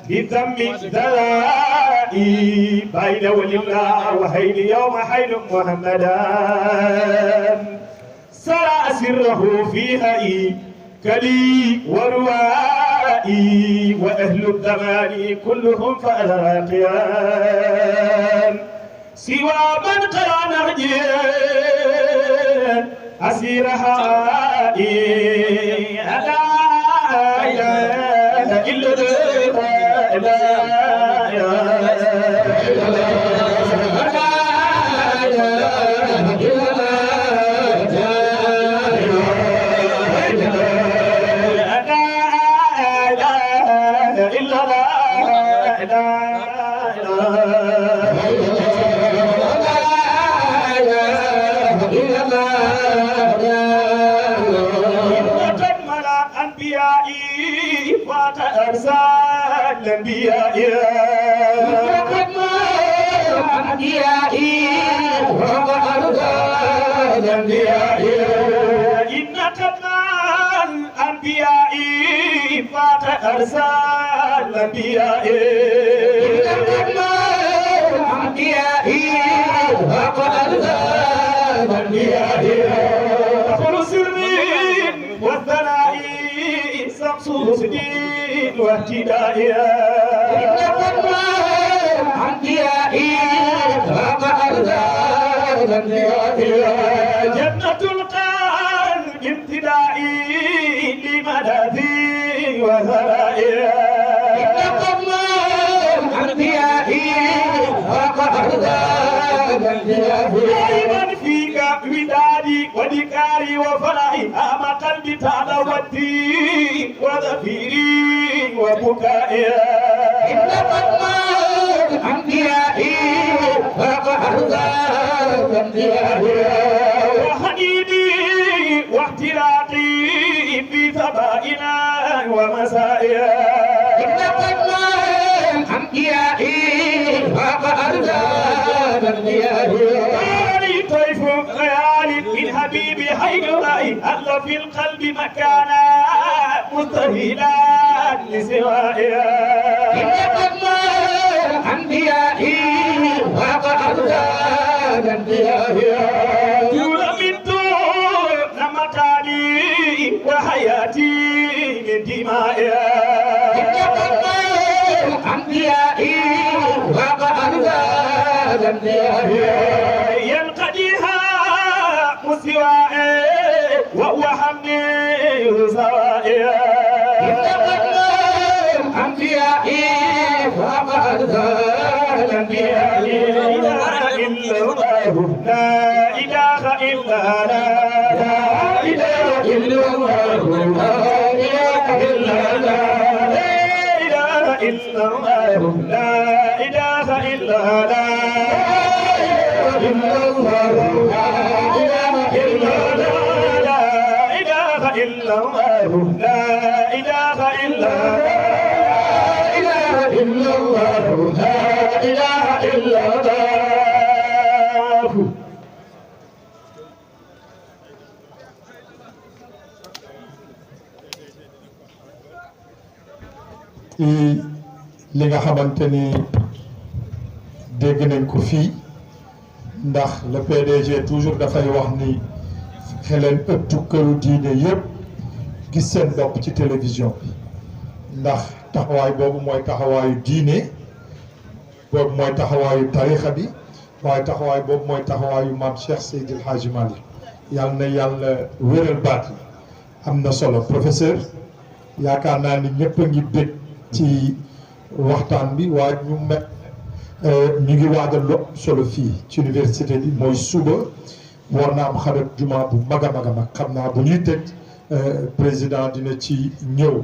بذم ذرائي بين ولله وحيل يوم حيل محمدا سرى سره فيها كلي وروائي وأهل الزمان كلهم فأنا قيام سوى من قرأ نهجي أسيرها لا إله إلا الله لا الأنبياء إن قدم الأنبياء فات أرسال الأنبياء إن قدم الأنبياء فات أرسال الأنبياء خلص السر والثناء سقص سدين واهتداء إن قدم الأنبياء فات أرسال الأنبياء جنة القلب امتدائي لملاذي وثرائي إن قدم الأنبياء فات أرسال الأنبياء دائما فيك ودادي وذكاري وفرحي أم قلبي تعلوتي وذفيري وبكائي إن قدم الأنبياء فات أرسال الأنبياء وحديدي واحتراقي في ثبائنا ومسائنا إن قدم الأنبياء فات أرسال الأنبياء طيف خيالي من حبيبي حين رأي أهل في القلب مكانا مستهيلا لسوائها إن قدم الأنبياء فات أرسال الأنبياء طول من دون مكاني وحياتي من دمائها إن قدم الأنبياء فات أرسال الأنبياء ينقضيها مسوائي وهو حمدي سوائي إن قدم الأنبياء فات أرسال الأنبياء لا إله إلا الله لا إله إلا الله لا إله إلا الله لا إله إلا الله لا إله إلا الله لا إله إلا الله لا إله إلا الله لا إله إلا الله لا إله إلا الله لا إله إلا الله li nga xamante ni dégg nañ ko fii ndax le PDG toujours dafay wax ni fexe leen ëttu këru diine yépp gis seen bopp ci télévision bi ndax taxawaay boobu mooy taxawaayu diine boobu mooy taxawaayu tarixa bi waaye taxawaay boobu mooy taxawaayu maam Cheikh Seydil Hadji Malick yàlla na yàlla wéral baat yi am na solo professeur yaakaar naa ni ñëpp a ngi bég ci waxtaan bi waaye ñu ngi waajal lu solo fii ci université bi mooy suba war na am xarit juma bu mag a mag a mag xam naa bu ñuy tëj président dina ci ñëw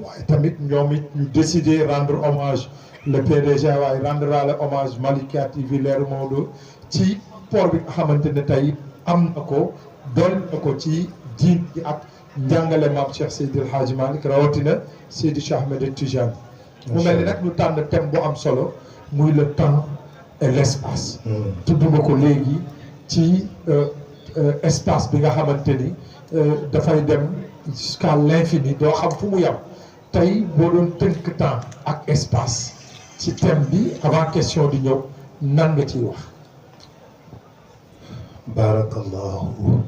waaye tamit ñoom it ñu décider rendre hommage le PDG waaye rendra le hommage Malika TV Leeru Maodo ci port bi nga xamante ne tey am na ko doon na ko ci diin gi ak njàngale maam Cheikh Seydi El Hadji Malick rawatina Seydi Cheikh Ahmed Tidiane mu mel ni nag ñu tànn thème bu am solo muy le temps et l'espace tudduma ko léegi ci espace bi nga xamante ni dafay dem jusqu'à l'infini doo xam fu mu yam tey boo doon tënk temps ak espace ci thème bi avant question di ñëw nan nga ciy wax barakallahu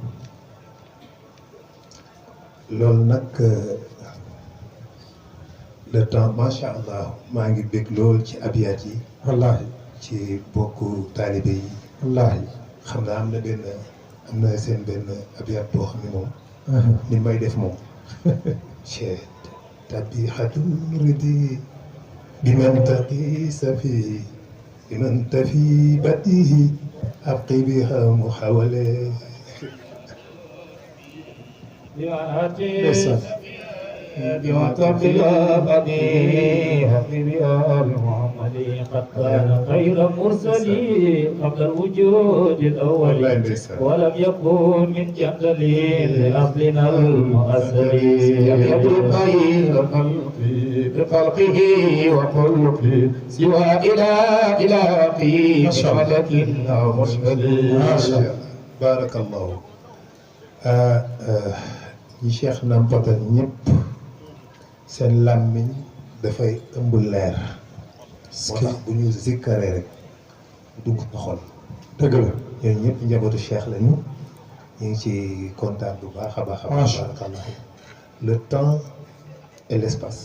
loolu nag le temps macha allah maa ngi bég lool ci abiyat yi wallaahi ci bokku taalibe yi wallaahi xam naa am na seen benn abiyat boo xam ne moom ni may def moom che tabixatu ridi biman taqi safi biman tafi batihi abqi biha muhawale ndeysaan بما تقي بديه بآل محمد قد كان خير مرسلين قبل الوجود الأول ولم يكن من جندلين لأصلنا المؤثرين يبدو خير بخلقه وخلقه سوى إله في ملك أو مرسلين ما شاء الله بارك الله ñi Cheikh nampatal ñëpp seen làmmiñ dafay ëmb leer moo tax bu ñu zikkaree rek dugg na xol dëgg la ñooñu ñëpp njabootu Cheikh lañu ñu ngi ci kontaan bu baax a baax a baax barakallah le temps et l'espace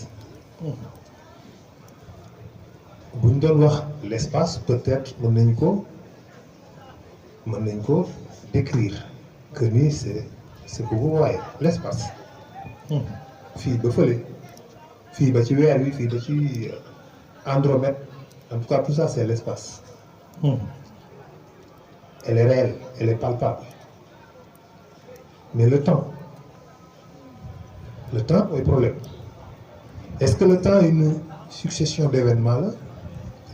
bu ñu doon wax l'espace peut-être mën nañ ko décrire que ni c'est que vous voyez l'espace fii ba fële fii ba ci weer wi fii ba ci Andromède en tout cas tout ça c'est l'espace elle est réelle elle est palpable mais le temps mooy problème est-ce que le temps est une succession d'événements la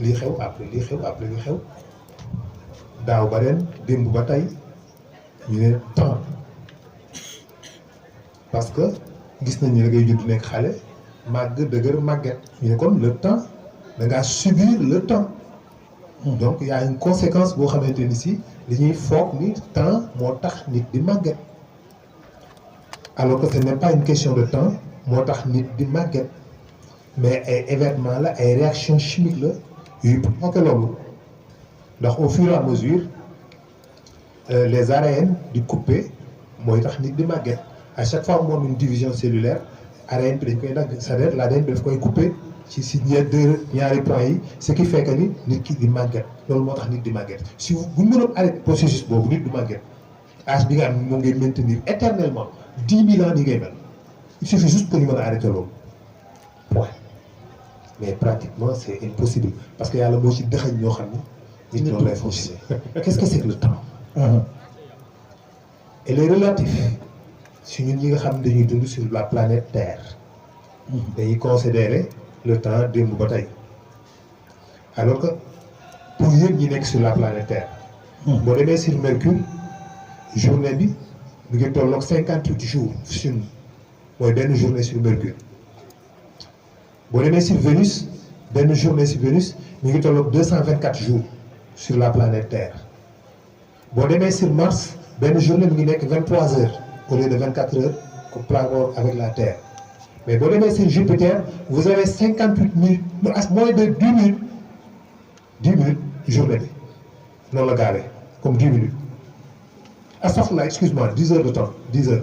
lii xew après lii xew après lii xew daaw ba ren démb ba tey ñu ne temps parce que gis nañ ni da ngay judd nekk xale màgg dëgër màgget ñu ne kon le temps da ngaa subir le temps donc y a une conséquence boo xamante ni si li ñuy foog ni temps moo tax nit di màgget alors que ce n'est pas une question de temps moo tax nit di màgget mais ay événements la ay réactions chimiques la yuy provoqué loolu ndax au fur et à mesure les ARN di couper mooy tax nit di màgget à chaque fois mu am une division cellulaire ARN bi dañ koy dagg c'est-à-dire l'ADN bi daf koy couper ci ñaari points yi ce qui fait que ni nit ki di màgget loolu moo tax nit di màgget si bu ñu mënoon arrêter processus boobu nit du màgget âge bi nga am moom ngay maintenir éternellement 10 000 ans ni ngay mel il suffit juste pour ñu mën a arrêter loolu point mais pratiquement c'est impossible parce que yàlla moo ci dëxañ ñoo xam ni nit noonu lay fonctionner qu'est-ce que c'est que le temps elle est relative si ñun ñi nga xam ne dañuy dund sur la planète Terre dañuy considérer le temps démb ba tey alors que pour yéen ñi nekk sur la planète Terre boo demee sur Mercure journée bi mu ngi tolloog 58 jours sur mooy benn journée sur Mercure boo demee sur Vénus benn journée sur Vénus mu ngi tolloog 224 jours sur la planète Terre boo demee sur Mars benn journée mi ngi nekk 23 heures au lieu de 24 heures par rapport avec la Terre mais boo demee sur Jupiter vous avez 58 minutes moins de 10 minutes 10 minutes journée bi noonu la gaawee comme 10 minutes astafurlah excuse-moi 10 heures de temps 10 heures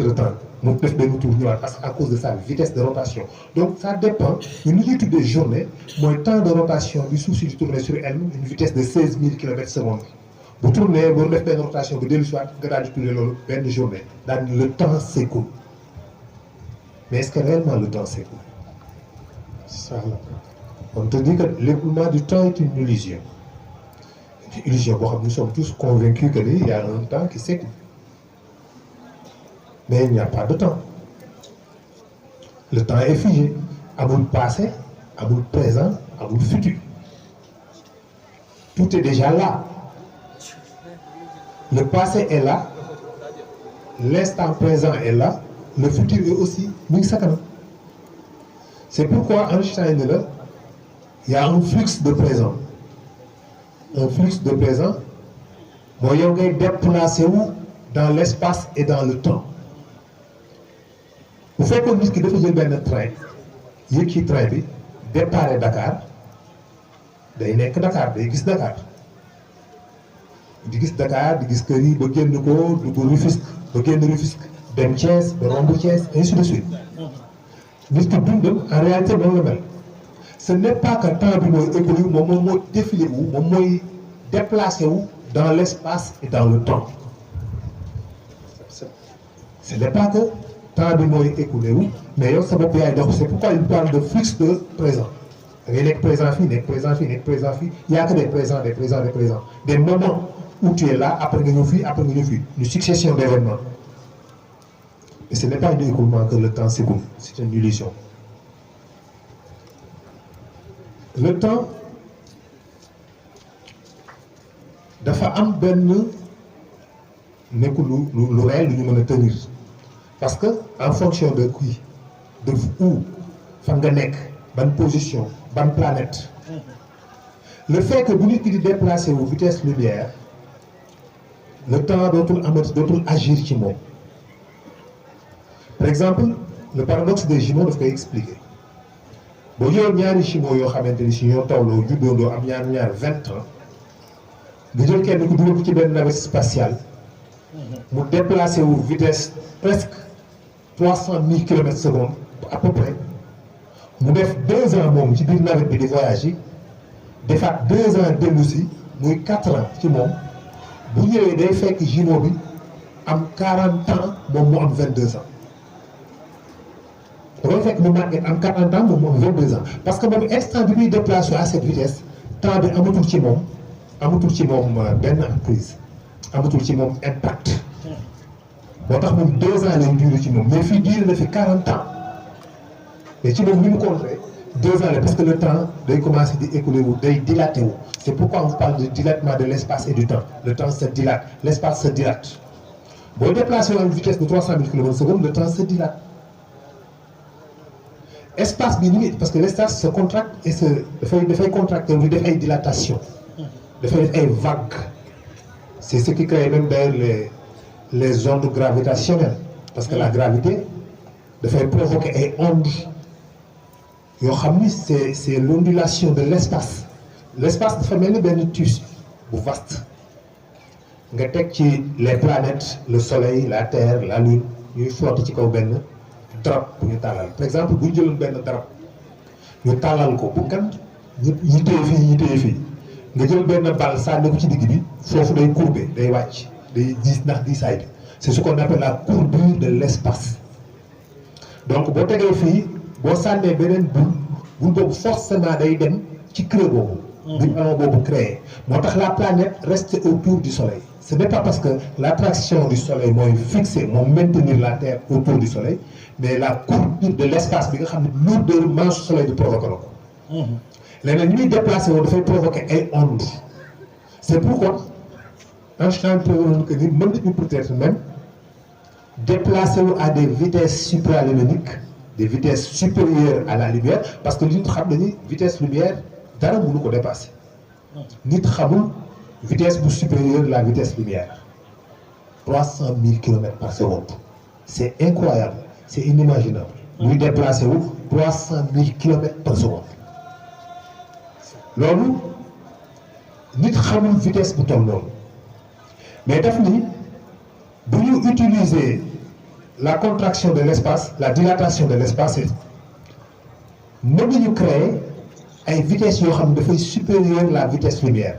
de temps mu def benn tour ñëwaat parce que à cause de sa vitesse de rotation donc ça dépend ñun li ñuy tuddee journée mooy temps de rotation bi suuf si di tourner sur elle une vitesse de 16 000 km/s bu tourné boo def benn rotation bi dellu si waat nga daal di tuddee loolu benn journée daal di le temps s'écoule mais est-ce que réellement le temps s'écoule? C'est ça là. On te dit que l'écoulement du temps est une illusion. Une illusion boo xam nous sommes tous convaincus que il y a un temps qui s'écoule. Mais il n'y a pas de temps. Le temps est figé. Amul passé, amul présent, amul futur. Tout est déjà là. Le passé est là. L'instant présent est là. Le futur est aussi mu ngi sa kanam. C'est pourquoi Einstein ne la il y a un flux de présent. Un flux de présent mooy yow ngay déplacé wu dans l'espace et dans le temps. bu fekkoon nit ki dafa jël benn train yéeg ci train bi départ Dakar day nekk Dakar day gis Dakar di gis Dakar di gis kër yi ba génn ko dugg Rufisque ba génn Rufisque dem Thiès ba romb Thiès ainsi de suite nit ki dundam en réalité noonu la mel ce n'est pas que temps bi mooy écoulé moom mooy défilé wu moom mooy déplacé wu dans l'espace et dans le temps ce n'est pas que temps bi mooy écoulé wu mais yow sa bopp yaay dox c'est pourquoi il parle de flux de présent da ngay nekk présent fii nekk présent fii nekk présent fii y a que des présents des moments où tu es là après nga ñëw fii après nga ñëw fii une succession d'événements et ce n'est pas un écoulement que le temps s'écoule c'est une illusion. Le temps dafa am benn nekkul lu réel lu ñu mën a tenir parce que en fonction de qui de où fan nga nekk ban position ban planète le fait que bu nit ki di déplacer wu vitesse lumière le temps dootul agir ci moom par exemple le paradoxe des jumeaux daf koy expliquer. boo jëloon ñaari jumeaux yoo xamante ni si ñoo tawloo juddoondoo am ñaar 20 ans nga jël kenn ku dugal ko ci benn navette spatiale mu déplacé wu vitesse presque 300 000 kilomètres secondes à peu près mu def 2 ans moom ci biir navette bi di voyage yi defaat 2 ans dellu si muy 4 ans ci moom bu ñëwee day fekk jumeau bi am 40 ans moom mu am 22 ans. da koy fekk mu màgget am 40 ans moom mu am 22 ans parce que moom instant bi muy déplacé à cette vitesse temps bi amatul ci moom benn emprise amatul ci moom impact moo tax moom 2 ans lay duré ci moom mais fii duré na fi 40 ans mais ci moom ni mu contré 2 ans la parce que le temps day commencé di écouler wu day dilaté wu c'est pourquoi on parle de dilatement de l'espace et du temps le temps se dilate l'espace se dilate boo déplacé à une vitesse de 300 000 km/s le temps se dilate. Espace bi limite parce que l'espace se contracte et dafay contracter di def ay dilatation dafay def ay vagues c'est ce qui crée même d'ailleurs les ondes gravitationnelles parce que la gravité dafay provoquer ay ondes yoo xam ni c'est l'ondulation de l'espace dafa mel ni benn tissu bu vaste nga teg ci les planètes le soleil la terre la lune ñuy flotter ci kaw benn darab bu ñu tàllal par exemple bu ñu jëloon benn darab ñu tàllal ko bu kan ñu téye fii nga jël benn balle sànni ko ci digg bi foofu day courbé day wàcc day diis ndax diisaay bi c'est ce qu'on appelle la courbure de l'espace donc boo tegee fii boo sànnee beneen boule boobu forcément day dem ci creux boobu buñ amoo boobu créé moo tax la planète reste autour du soleil ce n'est pas parce que l'attraction du soleil mooy fixer moo maintenir la terre autour du soleil mais la courbure de l'espace bi nga xam ne lourdeur manche soleil bi provoqué na ko léegi nag ñuy déplacé woon dafay provoquer ay ondes c'est pourquoi Einstein prévoit que ni mën nañu peut-être même déplacer wu à des vitesses supraluminiques des vitesses supérieures à la lumière parce que nit xam nañu vitesse lumière dara mënu ko dépasser nit xamul vitesse bu supérieure la vitesse lumière 300 000 km/s c'est incroyable c'est inimaginable muy déplacé wu 300 000 km/s loolu nit xamul vitesse bu toll noonu mais daf ni bu ñu utiliser la contraction de l'espace la dilatation de l'espace mën nañu créer ay vitesses yoo xam ne dafay supérieure la vitesse lumière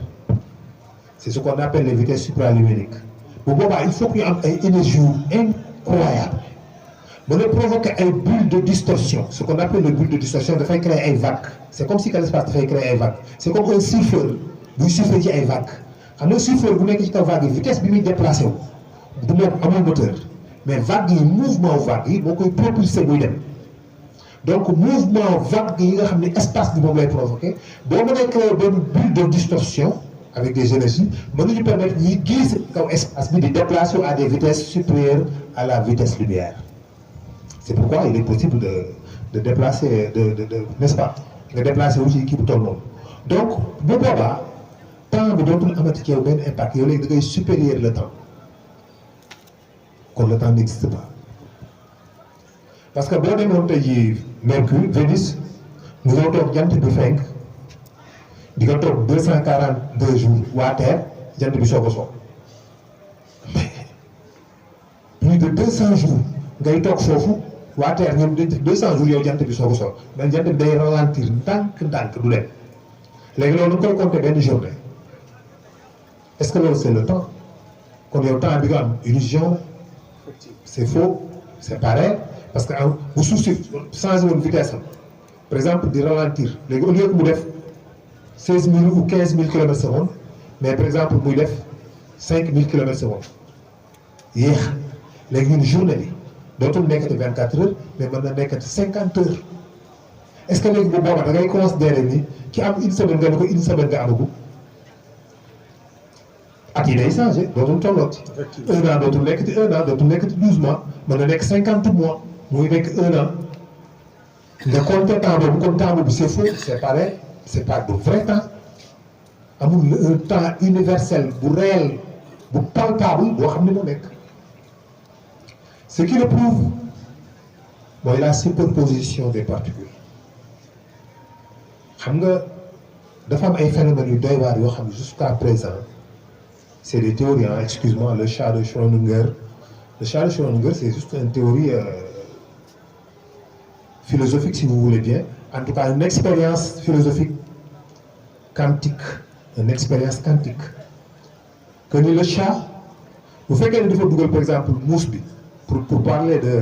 c'est ce qu'on appelle les vitesses supraluminiques bu boobaa il faut que ñu am ay énergie incroyable mën a provoquer ay bulles de distorsion ce qu'on appelle les bulles de distorsion dafay créer ay vagues c'est comme si que l'espace dafay créer ay vagues c'est comme un surfeur buy surfer ci ay vagues xam nga surfeur bu nekk ci kaw vague yi vitesse bi muy déplacé wu du moom amul moteur mais vague yi mouvement vague yi moo koy propulser buy dem donc mouvement vague yi nga xam ne espace bi moom lay provoquer boo mënee créer benn bulle de distorsion avec des énergies mën nañu permettre ñuy gis kaw espace bi di déplacer à des vitesses supérieures à la vitesse lumière c'est pourquoi il est possible de déplacer n'est-ce pas nga déplacer wu ci kii bu toll noonu donc bu boobaa temps bi dootul amati ci yow benn impact yow léegi da ngay supérieur le temps kon le temps n'existe pas parce que boo demoon tey jii Mercure Vénus mu ngi toog jant bi fenk di nga toog 242 jours waa Terre jant bi soog a soog plus de 200 jours ngay toog foofu waa Terre ñoom dañ def 200 jours yow jant bi soog a soog mais jant bi day ralentir ndànk du dem léegi loolu da nga koy compter benn journée est-ce que loolu c'est le temps kon yow temps bi nga am illusion c'est faux c'est pareil parce que bu suuf si changé woon vitesse am par exemple di ralentir léegi au lieu que mu def 16 000 ou 15 000 kilomètres seconde mais par exemple muy def 5 000 kilomètres seconde yéex léegi ñun journée bi dootul nekkati 24 heures mais mën na nekkati 50 heures est-ce que léegi bu boobaa da ngay considérer ni ki am une semaine nga ne ko une semaine nga amagu at yi day changé dootul tollooti. un an dootul nekkati un an dootul nekkati 12 mois mën na nekk 50 mois muy nekk un an nga compter temps boobu kon temps boobu c'est faux c'est pareil c'est pas de vrai temps amul un temps universel bu réel bu palpable boo xam ne moo nekk ce qui le prouve mooy la superposition des particules xam nga dafa am ay phénomènes yu doy waar yoo xam ne jusqu'à présent c'est des théories hein, excuse-moi le chat de Schrödinger c'est juste une théorie philosophique si vous voulez bien en tout cas une expérience philosophique quantique une expérience quantique que ni le chat bu fekkee ne dafa dugal par exemple mousse bi pour parler de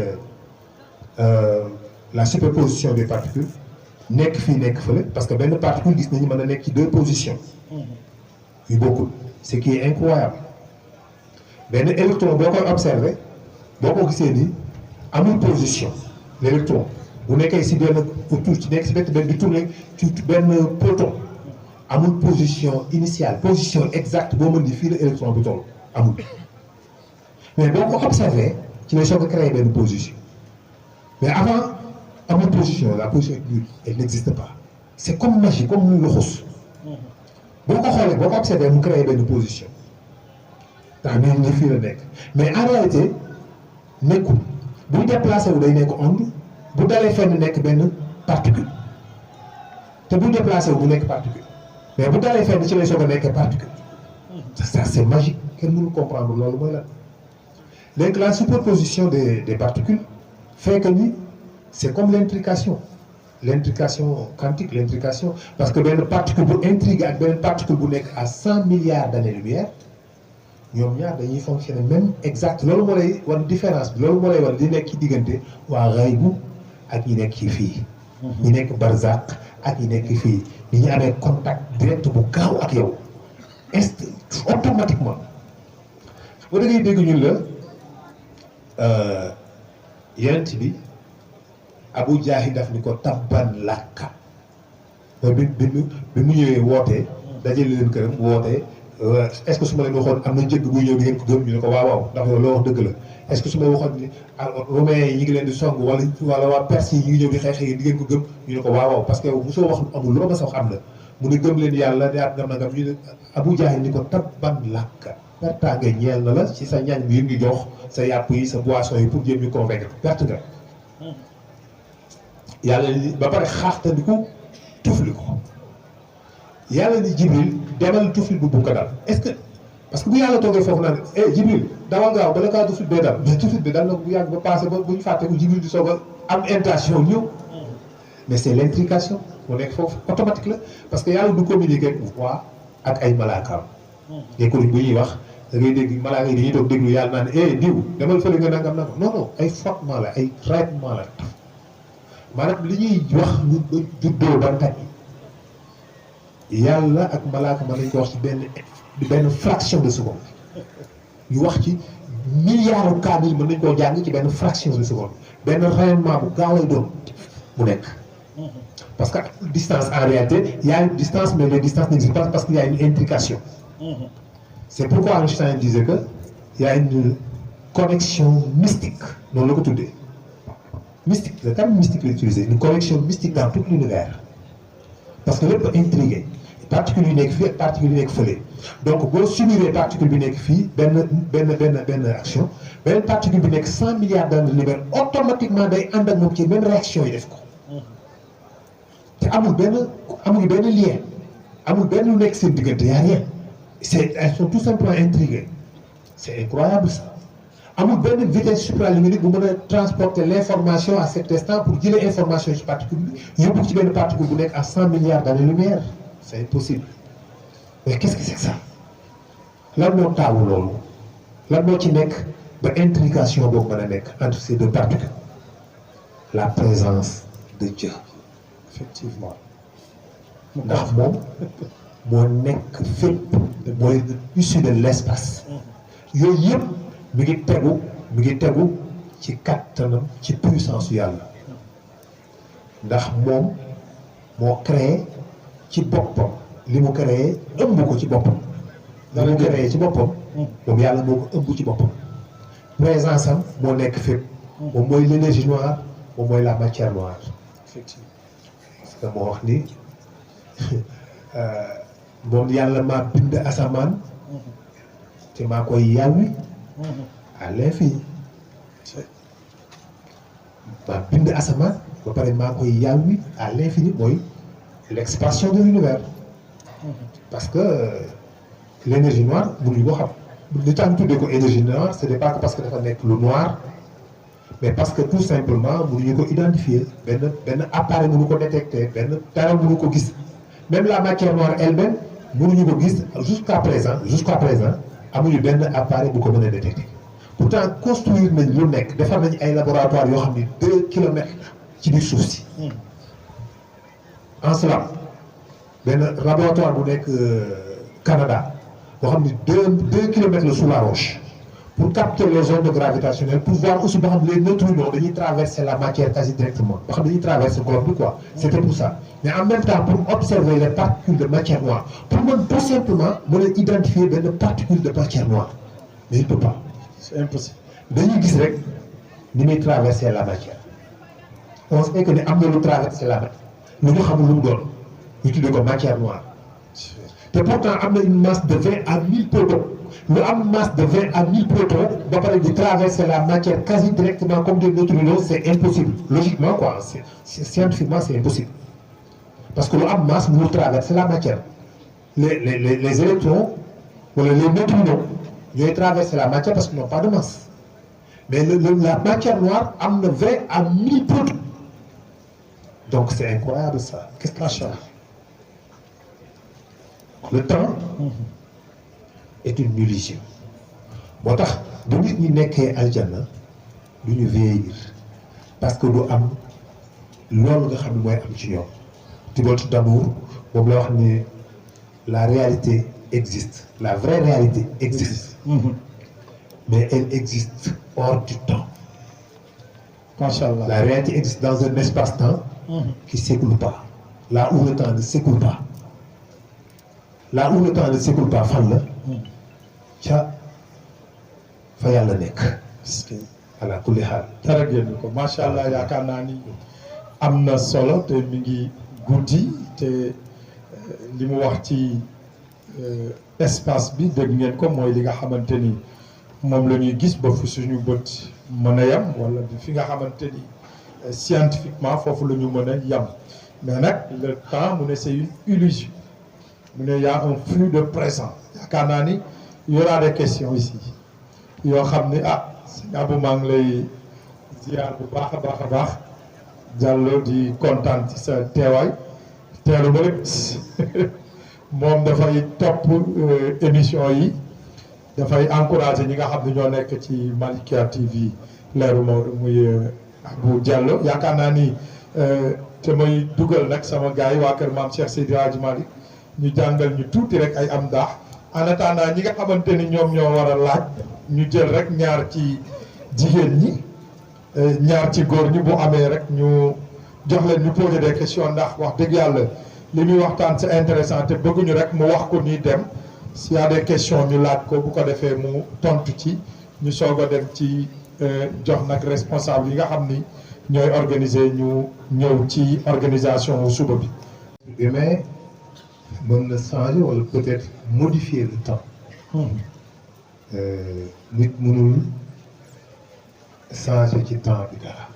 la superposition des particules nekk fii nekk fële parce que benn particule gis nañu mën a nekk ci deux positions yu bokkul ce qui est incroyable benn électron boo koy observer boo ko gisee nii amul position l'électron bu nekkee si benn autour ci nekk si benn di tourner ci benn proton amul position initiale position exacte boo mën di fii la électron bi toll amul mais boo ko observer ci lay soog a créer benn position mais avant amul position la position nulle elle n'existe pas c'est comme magie comme lu luxus boo ko xoolee boo ko observé mu créé benn position ndax nee ni fii la nekk mais en réalité nekkul buy déplacé wu day nekk onde bu dalee fenn nekk benn particule te buy déplacé wu bu nekk particule mais bu dalee fenn ci lay soog a nekk particule ça c'est magique kenn mënu comprendre loolu mooy lan léegi la superposition des particules fait que ni c'est comme l'intrication quantique l'intrication parce que benn particule bu intrigue ak benn particule bu nekk à 100 milliards d'années-lumière ñoom ñaar dañuy fonctionner même exact loolu moo lay wan différence bi loolu moo lay wan li nekk ci diggante waa Ghaybu ak ñi nekk ci fii ñi nekk Barzakh ak ñi nekk fii ni ñu amee contact direct bu gaaw ak yow automatiquement boo da ngay dégg ñun la yonent bi Abu Jahl daf ni ko tabban lakka mooy bi mu ñëwee wootee dajale leen këram wootee est-ce que su ma leen waxoon am na njëgg buy ñëw di ngeen ko gëm ñu ne ko waaw waaw ndax yow loo wax dëgg la est-ce que su ma waxoon ni romains yi ñu ngi leen di song wala waa Perse yi ñu ngi ñëw di xeex yi di ngeen ko gëm ñu ne ko waaw waaw parce que yow mosoo wax amul loo ma sa wax am na mu ne gëm leen yàlla daat ngam nangam ñu ne Abu Jahl ni ko tabban lakka perta nga ñeel na la ci sa ñañ bi ngi jox sa yàpp yi sa boisson yi pour jéem ñu convaincre perte nga yàlla ni ba pare xaaxtandiku tufli ko yàlla ni Jibril demal tufli bu ko dal est-ce que parce que bu yàlla toogee foofu naan Jibril dawal gaaw bala kaa tuflit bee dal mais tuflit bi dal na bu yàgg ba passé ba bu ñu fàtte ko Jibril di soog a am intention ñëw mais c'est l'intrication mu nekk foofu automatique la parce que yàlla du communiquer ak voix ak ay malaakaam les collègues bu ñuy wax da ngay dégg malaaka yi dañuy toog déglu yàlla naan diw demal fële nga nangam nangam non non ay frottement la ay traitement la maanaam li ñuy wax ñu ba juddoo ba tey yàlla ak malaaka mën nañ ko wax ci benn fraction de seconde ñu wax ci milliards kaamil mën nañ koo jàng ci benn fraction de seconde benn rayonnement bu gaaw lay doon mu nekk. Parce que distance en réalité il y a une distance mais les distances n'existent pas parce qu'il y a une intrication. C'est pourquoi Einstein disait que il y a une connexion mystique noonu la ko tuddee mystique le terme mystique l'utiliser une connexion mystique dans tout l'univers parce que lépp intrigué particule yu nekk fii ak particule yu nekk fële donc boo suivre particule bi nekk fii benn action benn particule bi nekk 100 milliards d'années-lumière automatiquement day ànd ak moom ci même réaction yi def ko te amul benn lien amul benn lu nekk seen diggante y a rien elles sont tout simplement intriguées c'est incroyable ça amul benn vitesse supraluminique bu mën a transporter l'information à cet instant pour jëlee information ci particule bi yóbbu ci benn particule bu nekk à 100 milliards d'années-lumière c'est impossible mais qu'est-ce que c'est que ça lan moo taawu loolu lan moo ci nekk ba intrication boobu mën a nekk entre ces deux particules la présence de Dieu effectivement ndax moom moo nekk fépp mooy issu de l'espace yooyu yëpp mi ngi tegu ci kattanam ci puissance yàlla ndax moom moo créé ci boppam li mu créé ëmb ko ci boppam li mu créé ci boppam moom yàlla moo ko ëmb ci boppam présence am moo nekk fépp moom mooy l'énergie noire moom mooy la matière noire effectivement parce que moo wax ni moom yàlla maa bind asamaan te maa koy yàwwi à l'infini maa bind asamaan ba pare maa koy yàwwi à l'infini mooy l'expansion de l'univers parce que l'énergie noire mënuñu ko xam li tax ñu tuddee ko énergie noire ce n'est pas que parce que dafa nekk lu noir mais parce que tout simplement mënuñu ko identifier benn appareil mënu ko détecter benn dara mënu ko gis même la matière noire elle-même mënuñu ko gis jusqu'à présent amuñu benn appareil bu ko mën a détecter pourtant construire nañ lu nekk defar nañ ay laboratoire yoo xam ni 2 kilomètres ci biir suuf si en cela benn laboratoire bu nekk Canada boo xam ni 2 kilomètres la sous la roche pour capter les ondes gravitationnelles pour voir aussi ba xam les neutrinos dañuy traverser la matière quasi directement ba xam dañuy traverser globe bi quoi c'était pour ça mais en même temps pour observer les particules de matière noire pour mën tout simplement mën a identifier benn particule de matière noire mais il peut pas c'est impossible dañuy gis rek ni muy traverser la matière on sait que ne am na lu traverser la matière lu ñu xamul lu mu doon ñu tuddee ko matière noire te pourtant am na une masse de 20 à 1000 protons lu am masse de 20 à 1000 protons ba pare di traverser la matière quasi directement comme des neutrinos c'est impossible logiquement quoi scientifiquement c'est impossible parce que lu am masse mënul traverser la matière les électrons wala les neutrinos ñooy traverser la matière parce qu'ils n'ont pas de masse mais la matière noire am na 20 à 1000 protons donc c'est incroyable ça qu'est-ce que ça le temps est une illusion moo tax bu nit ñi nekkee aljanna du ñu vieillir parce que du am loolu nga xam ne mooy am ci ñoom Thibaut Damour moom la wax ni la réalité existe la vraie réalité existe mais elle existe hors du temps machallah la réalité existe dans un espace-temps qui s'écoule pas là où le temps ne s'écoule pas là où le temps ne s'écoule pas fan la ca fa yàlla nekk ala kulli xaal dara génn ko macha allah yaakaar naa ni am na solo te mi ngi guddi te li mu wax ci espace bi dégg ngeen ko mooy li nga xamante ni moom la ñuy gis ba fu suñu bët mën a yam wala fi nga xamante ni scientifiquement foofu la ñu mën a yam mais nag le temps mu ne c'est une illusion mu ne y a un flux de présent yaakaar naa ni y aura des questions ici yoo xam ni sëñ Abou maa ngi lay ziar bu baax a baax Diallo di kontaan ci sa teewaay teelu ma rek moom dafay topp émission yi dafay encourager ñi nga xam ne ñoo nekk ci Malikia TV leeru Maodo muy Abou Diallo yaakaar naa ni te may dugal nag sama gars yi waa kër maam Cheikh Seydi Hadji Malick ñu jàngal ñu tuuti rek ay am daax en attendant ñi nga xamante ni ñoom ñoo war a laaj ñu jël rek ñaar ci jigéen ñi ñaar ci góor ñi bu amee rek ñu jox leen ñu poser des questions ndax wax dëgg yàlla li muy waxtaan c'est intéressant te bëgguñu rek mu wax ko nii dem s'il y a des questions ñu laaj ko bu ko defee mu tontu ci ñu soog a dem ci jox nag responsable yi nga xam ni ñooy organiser ñu ñëw ci organisation suba bi. demain mën na changer wala peut-être modifier le temps. nit mënul changer ci temps bi dara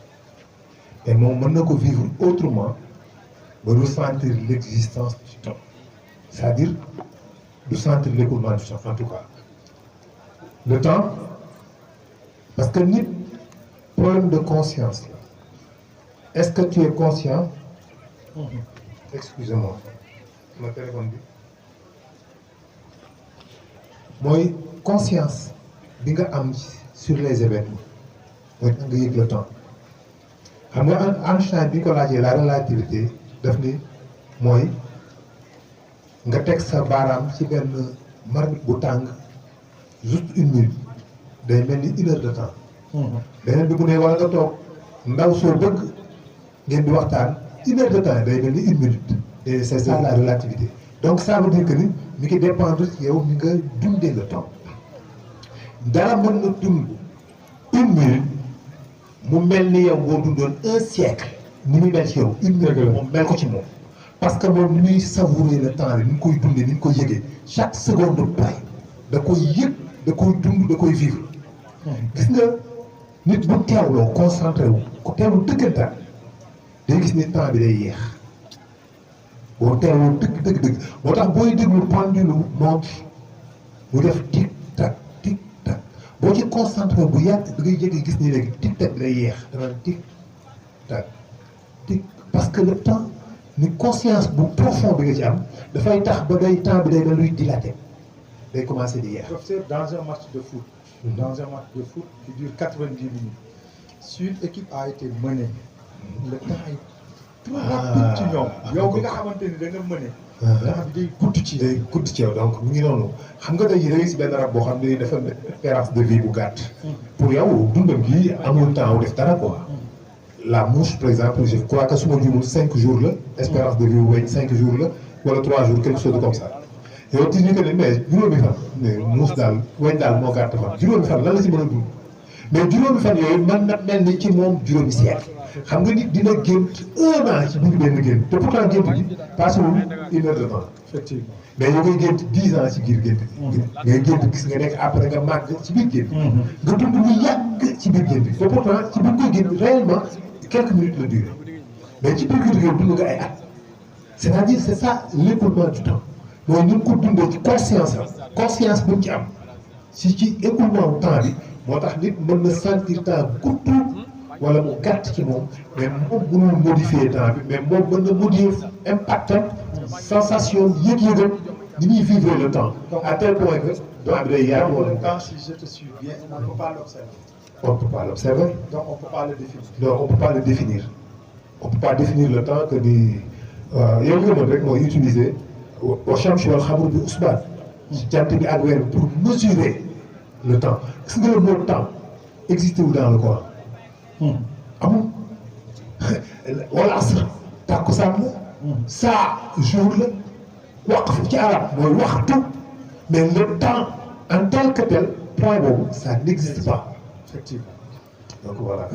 et moom mën na ko vivre autrement ba ressentir l'existence du temps c'est-à-dire de sentir l'écoulement du temps en tout cas le temps parce que nit problème de conscience la est-ce que tu es conscient excusez-moi ma téléphone bi mooy conscience bi nga am sur les événements mooy tax nga yëg le temps xam nga Einstein bi ko laajee la relativité daf ni mooy nga teg sa baaraam ci benn marmite bu tàng juste une minute day mel ni une heure de temps. beneen bi bu ne wala nga toog ndaw soo bëgg ngeen di waxtaan une heure de temps day mel ni une minute et c'est ça la relativité donc ça veut dire que ni mi ngi dépendre ci yow mi nga dundee le temps dara mën na dund une minute mu mel ni yow boo dundoon un siècle ni muy mel ci yow une minute moom mel ko ci moom parce que moom ni muy savourer le temps ni mu koy dundee ni mu koy yëgee chaque seconde pay da koy yëg da koy dund da koy vivre gis nga nit bu teewloo concentré wu ku teewlu dëggantaan day gis ni temps bi day yéex boo teewloo dëgg moo tax booy déglu pendule montre mu def tic tac tic tac boo ci concentré bu yàgg da ngay jékki gis ni léegi tic tac bi day yéex dana tic tac tic parce que le temps ni conscience bu profond bi nga ci am dafay tax ba day temps bi day mel luy dilaté day commencé di yéex. Professeur, dans un match de foot, qui dure 90 minutes, si une équipe a été menée, le temps est trop rapide ci ñoom. yow bi nga xamante ni da nga mëne. temps bi day gudd ci yow donc mu ngi noonu xam nga tey jii da ngay si benn rab boo xam ne dafa espérance de vie bu gàtt. pour yow dundam gi amul temps wu def dara quoi. la mouche par exemple je crois que su ma juumul 5 jours la. espérance de vie bu weñ 5 jours la wala 3 jours quelque chose comme ça. yow ti ñu que ne mais juróomi fan mais muus daal weñ daal moo gàtt fan juróomi fan lan la si mën a dund mais juróomi fan yooyu mën na mel ni ci moom juróomi siècle xam nga nit dina gént 1 an ci biir benn gént te pourtant gént bi passé wul 1 heure de temps effectivement mais yow ngay gént 10 ans ci biir gént bi ngay gént gis nga nekk après nga màgg ci biir gént nga dund lu yàgg ci biir gént bi te pourtant ci biir koy gént réellement quelques minutes la durée mais ci biir gént gi dund nga ay at c'est-à-dire c'est ça l'écoulement du temps mooy ñu ngi ko dundee ci conscience bu ñu ci am ci écoulement temps bi moo tax nit mën na sentir temps gudd wala mu gàtt ci moom mais moom mënul modifier temps bi mais moom mën na modifier impactam sensation yëg-yëgam ni ñuy vivre le temps à tel point que temps bi day yaatu wala le temps si je te suis bien on ne peut pas l'observer. on ne peut pas l'observer. donc on ne peut pas le définir. non on ne peut pas le définir. on ne peut pas définir le temps que ni yow li nga mën rek mooy utiliser. au champs wal xamru bi usbaan jant bi ak weer pour mesurer le temps gis nga le mot temps existe wu dans le Coran amul wala asr tàkkusaan la saa jour la waqf ci arab mooy waxtu mais le temps en tel que tel point boobu ça n'existe pas effectivement donc voilà.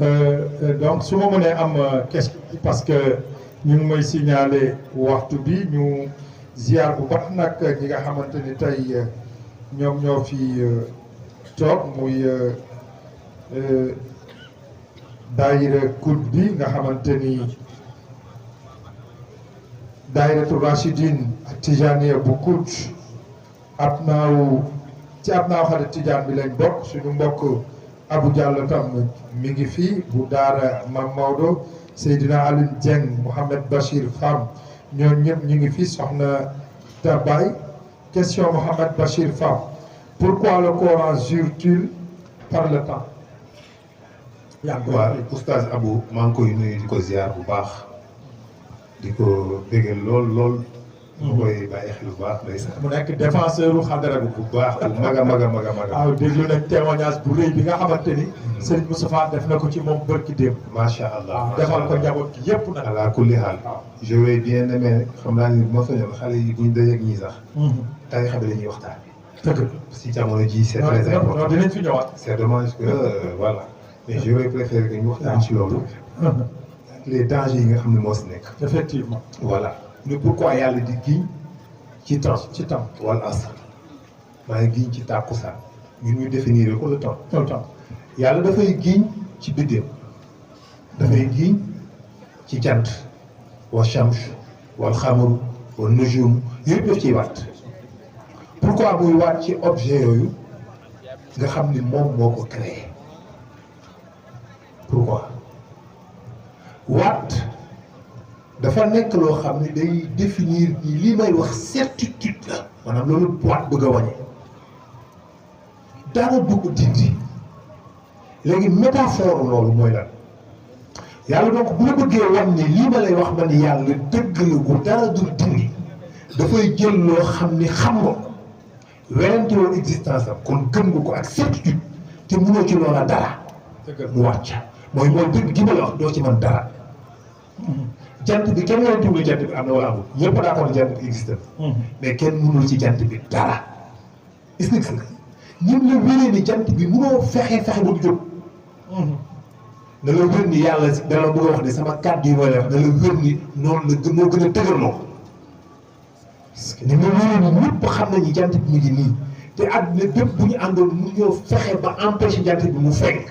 donc su ma mënee am question parce que ñu ngi may signaler waxtu bi ñu. ziar bu baax nag ñi nga xamante ni tey ñoom ñoo fi toog muy daayira Kout bi nga xamante ni daayiratu Rachidine ak Tijaniya bu Kout ci abnaaw xale Tijaan bi lañ bokk suñu mbokk Abou Diallo tam mi ngi fi bu daara Mam Maodo Seydina Alioune Dieng Mouhamed Bachir Fam ñooñu ñëpp ñu ngi fi soxna Tabay. Question Mohamed Bachir Fam. Pourquoi le Coran jure-t-il par le temps? waaw oustaz Abou maa ngi koy nuyu di ko ziar bu baax di ko bégal lool. mu koy bàyyi xel bu baax day sax. mu nekk défenseur u xadara bi bu baax bu mag a mag a mag a mag. waaw déglu nag témoignage bu rëy bi nga xamante ni. Serigne Moustapha def na ko ci moom bërki démb. macha allah waaw defal ko njaboot gi yëpp nag. ala kulli haal. je vais bien aimer xam naa ni bu ma soñoon xale yi bu ñu dajeeg ñii sax. tarixa bi la ñuy waxtaan. dëgg si jamono ji c'est très important. non dinañ fi ñëwaat. c'est dommage que voilà mais je vais préférer que ñu waxtaan ci loolu. les dangers yi nga xam ne moo si nekk. effectivement. voilà mais pourquoi yàlla di giñ ci temps wal asr maa ngi giñ ci tàkkusaan ñun ñu définir ko le temps. yàlla dafay giñ ci biddéew dafay giñ ci jant wa shams wal xamaru wa nujum yooyu daf ciy waat pourquoi muy waat ci objet yooyu nga xam ni moom moo ko créé pourquoi waat dafa nekk loo xam ne day définir ni li may wax certitude la maanaam loolu waat bëgg a wañe dara du ko dindi léegi métaphore loolu mooy lan yàlla donc bu la bëggee wan ni lii ma lay wax ma ni yàlla dëgg la gu dara du dindi dafay jël loo xam ni xam nga ko werante woon existence am kon gëm nga ko ak certitude te mënoo ci loola dara mu wàcc mooy dëgg gi ma la wax doo ci mën dara jant bi kenn werante wul jant bi am na wala amul ñëpp daa ko ne jant bi existe mais kenn mënul ci jant bi dara est-ce que gis nga ñun la wéree ni jant bi mënoo fexe ba du jóg na la wér ni yàlla da la bëgg a wax ne sama kàddu yi mooy la wax na la wér ni noonu la moo gën a dëgërloo ni ma wéree ni ñëpp xam nañu jant bi mu ngi nii te àdduna bépp bu ñu àndoon mu ñëw fexe ba empêcher jant bi mu fenk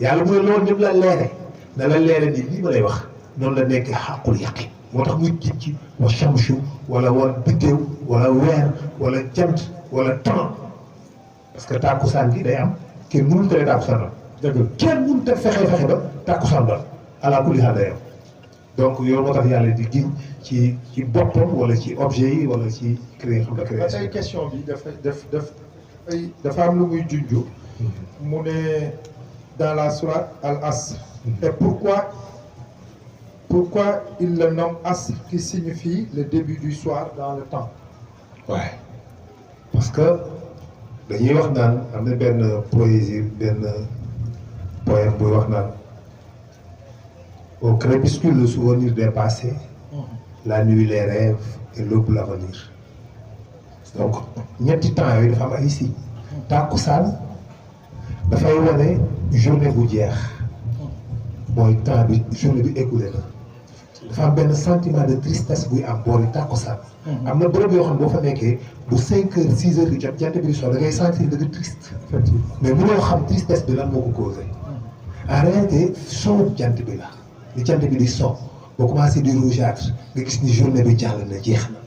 yàlla mu ne loolu ñëpp la leere na la leere ni lii ma lay wax noonu la nekk xàqul yaqin moo tax muy jiit ci wa shamsu wala biddéew wala weer wala jant wala temps parce que tàkkusaan gi day am kenn mënul tere tàkkusaan la dëgg kenn mënut a fexe ba tàkkusaan ba ala kulli haal day am donc yow moo tax yàlla di giñ ci boppam wala ci objet yi wala ci créé xam nga création. tey question bi dafa am lu muy junj. mu ne dans la sourate Al Asr. et pourquoi il le nomme Asr qui signifie le début du soir dans le temps. waaye parce que dañuy wax naan am na benn poésie benn poème buy wax naan au crépuscule le souvenir des passés la nuit les rêves et l'aube l'avenir donc ñetti temps yooyu dafa am ay signes tàkkusaan dafay wane journée bu jeex mooy temps bi journée bi écoulé na dafa am benn sentiment de tristesse buy am boori tàkkusaan am na bërëb yoo xam ne boo fa nekkee bu 5 heures 6 heures yu jot jant bi so da ngay sentir da nga triste mais mënoo xam tristesse bi lan moo ko causé en réalité soo jant bi la li jant bi di so boo commencé di rougeâtre nga gis ni journée bi jàll na jeex na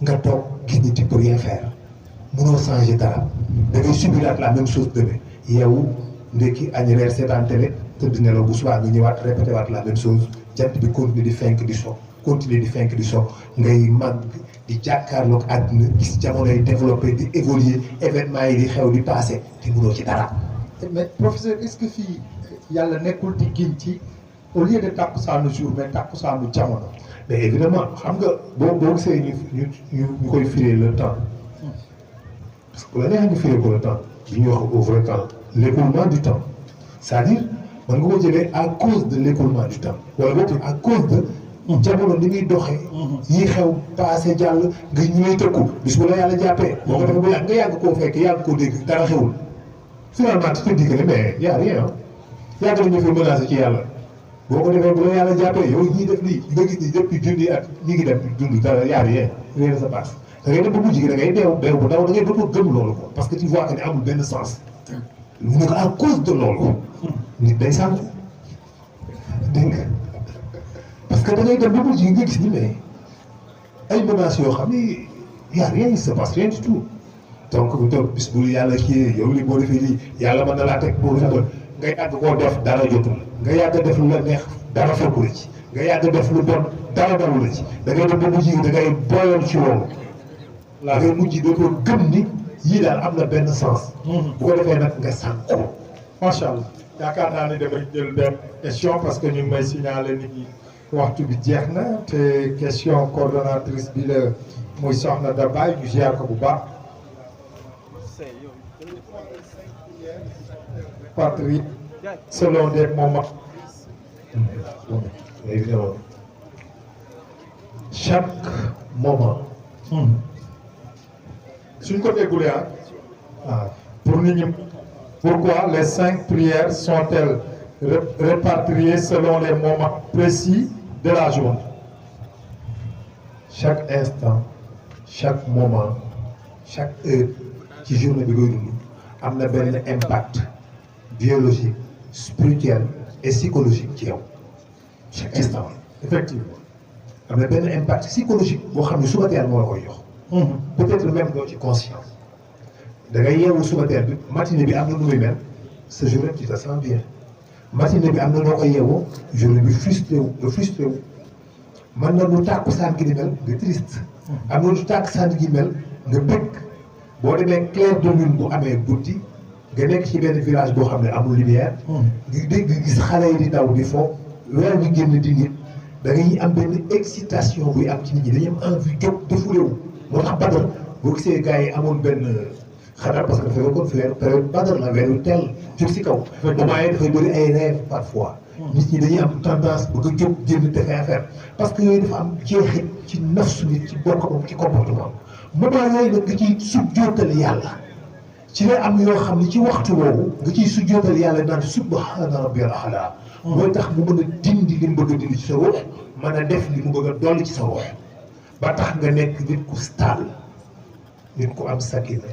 nga toog gis ni tu peux rien faire mënoo changer dara da ngay subiraat la même chose demain yow ndekki añ reer seetaan télé tëdd nelaw bu subaa nga ñëwaat répété waat la même chose jant bi continuer di fenk di so continuer di fenk di so ngay màgg di jàkkaarloog àdduna gis jamono yi développé di évoluer événement yi di xew di passé te mënoo ci dara. mais professeur est-ce que fii yàlla nekkul di giñ ci au lieu de takkusaanu jour mais takkusaanu jamono. mais évidemment xam nga boo gisee ñu koy firé le temps parce que bu la neexee nga firé ko le temps bi ñuy wax au vrai temps l'écoulement du temps c'est-à-dire man nga ko jëlee à cause de l'écoulement du temps wala boog à cause de jamono ni muy doxee yi xew passé jàll nga ñëwee tëkku bis bu la yàlla jàppee boo ko defee ba nga yàgg koo fekk yàgg koo dégg dara xewul finalement tu te dis que mais y a rien yàgg nañu fi menacé ci yàlla boo ko defee bu la yàlla jàppee yow ñii def lii nga gis ni depuis junni at ñi ngi dem dund dara y a rien rien ne se passe da ngay dem ba mujj gi da ngay deew bu ndaw da ngay dootoo gëm loolu ko parce que tu vois que ne amul benn sens mu ne ko à cause de loolu nit day sànq dégg nga parce que da ngay dem ba mujj gi nga gis ni mais ay menaces yoo xam ni y a rien il se passe rien du tout donc bu toog bis bu yàlla kii yow li boo defee lii yàlla mën na laa teg boo defee nga yàgg koo def dara jotul nga yàgg def lu la neex dara fekku la ci nga yàgg def lu bon dara dalu la ci da ngay dem ba mujj gi da ngay boyal ci loolu da ngay mujj dootoo gëm ni yii daal am na benn sens. bu ko defee nag nga sànq ko. macha allah yaakaar naa ne damay jël benn question parce que ñu ngi may signaler nit ñi waxtu bi jeex na te question coordonnatrice bi la muy soxna Dabaye ñu ziar ko bu baax. patrie selon des moments. évidemment chaque moment. suñ ko déggulee pour nit ñi pourquoi les 5 prières sont-elles réparties selon les moments précis de la journée? chaque instant chaque moment chaque heure ci journée bi koy dund am na benn impact biologique spirituel et psychologique ci yow chaque instant. effectivement am na benn impact psychologique boo xam ne suba teel moo la koy jox. peut-être même doo ci conscient da ngay yeewu suba teel bi matinée bi am na nu muy mel sa journée tu te sens bien matinée bi am na noo koy yeewoo journée bi frustré wu nga frustré wu mën na lu tàkkusaan gi di mel nga triste am na lu tàkkusaan gi mel nga bëgg boo demee clair de lune bu amee guddi nga nekk ci benn village boo xam ne amul lumière nga dégg gis xale yi di daw di fo weer bi génn di nit da ngay am benn excitation buy am ci nit ñi dañuy am envie jóg défoulé wu moo tax Badar boo gisee gars yi amoon benn xadar parce que dafa fekkoon fi période Badar la weeru teel jóg si kaw moment yi dafay bëri ay rêve parfois nit ñi dañuy am tendance bëgg a jóg génn defee affaire parce que yooyu dafa am jeexit ci nafsu nit ci bokkam ci comportement moment yooyu nag nga ciy sujjootal yàlla ci la am yoo xam ne ci waxtu woowu nga ciy sujjootal yàlla naan subhaana rabbiyal a'laa mooy tax mu mën a dindi li mu bëgg a dindi ci sa ruux mën a def li mu bëgg a dolli ci sa ruux ba tax nga nekk nit ku stable nit ku am sakina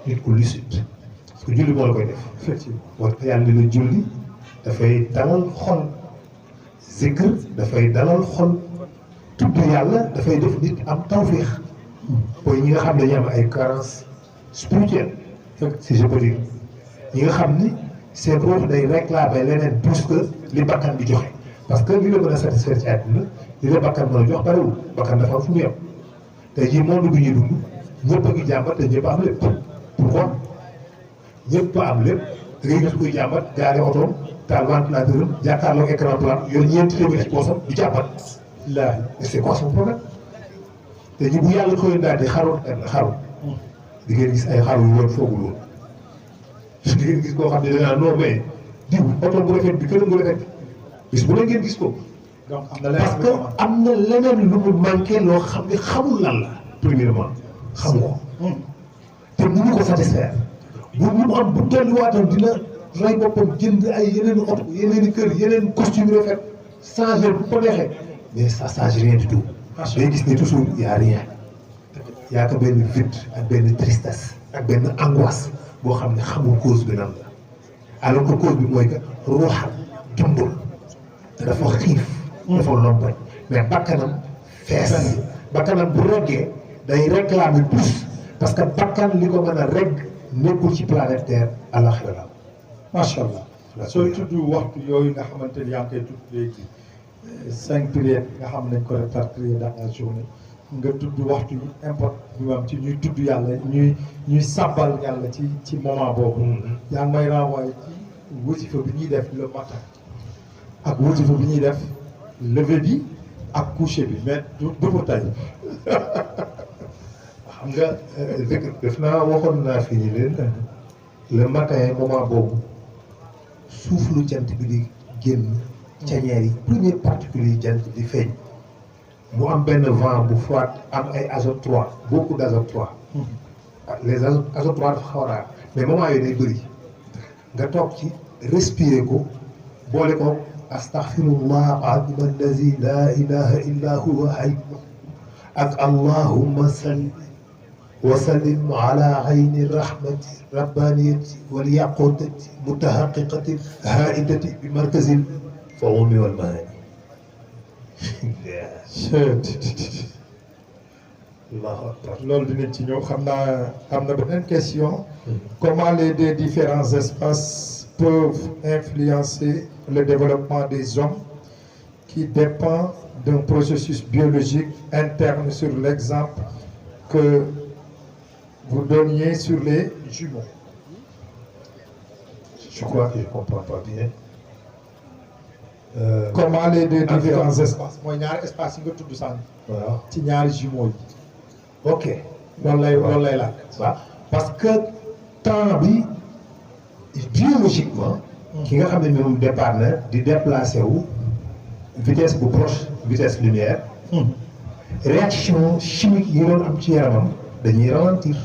nit ku lucide parce que julli moo la koy def effectivement moo tax yàlla la julli dafay dalal xol zikr dafay dalal xol tudd yàlla dafay def nit am tawféex mooy ñi nga xam ne dañu am ay carence spirituelle si je peux dire ñi nga xam ni seen ruux day réclamer leneen plus que li bakkan bi joxe parce que li la mën a satisfaire ci àdduna li la bakkan mën a jox bariwul bakkan dafa am fu mu yem tey jii monde bi ñuy dund ñëpp a ngi jàmbat te ñëpp a am lépp pourquoi ñëpp a am lépp da ngay gis kuy jàmbat gaare otoom taal ventilateur am jàkkaarloog écran plat yor ñeenti téeméer ci poosam du jàmbat laa c'est quoi son problème te ji bu yàlla xëyoon daal di xaru di ngeen gis ay xaru yu woon foogul woon di ngeen gis koo xam ne danaa non mais diw oto bu rafet bi kër bu rafet bis bu ne ngeen gis ko donc am na parce que am na leneen lu mu manqué loo xam ne xamul lan la premièrement xamu ko te mënu ko satisfaire bu mu am bu dolliwaatam dina rey boppam jënd ay yeneen oto yeneen kër yeneen costume rafet changer bu ko neexee mais ça change rien du tout day gis ne toujours y a rien yaa ko benn vide ak benn tristesse ak benn angoisse boo xam ne xamul cause bi nan la alors que cause bi mooy que ruuxam dundul te dafa xiif dafa lompoñ mais bakkanam fees bakkanam bu reggee day réclamer plus parce que bakkan li ko mën a regg nekkul ci planète Terre àlaxira la macha allah sooy tudd waxtu yooyu nga xamante ni yaa ngi koy tudd léegi 5 prières nga xam nañ ko répartir dans la journée nga tudd waxtu yu important ñu am ci ñuy tudd yàlla ñuy sàbbal yàlla ci moment boobu yaa ngi may renvoyé ci wasifa bi ñuy def le matin ak wasifa bi ñuy def lever bi ak coucher bi mais du pour tey xam nga def naa waxoon naa fii nii leen le matin moment boobu suuf lu jant bi di génn cañeer yi première particule yi jant di feeñ mu am benn vent bu froid am ay azote 3 beaucoup d' azote 3 les azote 3 dafa xaw a raar mais moment yooyu day bëri nga toog ci respirer ko boole ko astaghfirullah azim allazi la ilaha illa huwa hayy ak allahumma salli wa sallim ala ayni rahmati rabbaniyati wal yaqutati mutahaqiqati haidati bi markazil fawmi wal maani Allahu akbar loolu dinañ ci ñëw xam naa am na beneen question comment les deux différents espaces peuvent influencer le développement des hommes qui dépend d'un processus biologique interne sur l'exemple que vous donniez sur les jumeaux. Je crois que je ne comprends pas bien. Comment les deux différents espaces mooy ñaari espace yi nga tudd sànni. Voilà. ci ñaari jumeaux yi. Ok. loolu lay laaj. waaw parce que temps bi biologiquement. ki nga xam ne moom départ na di déplacé wu vitesse bu proche vitesse lumière. réaction chimique yi doon am ci yaramam dañuy ralentir.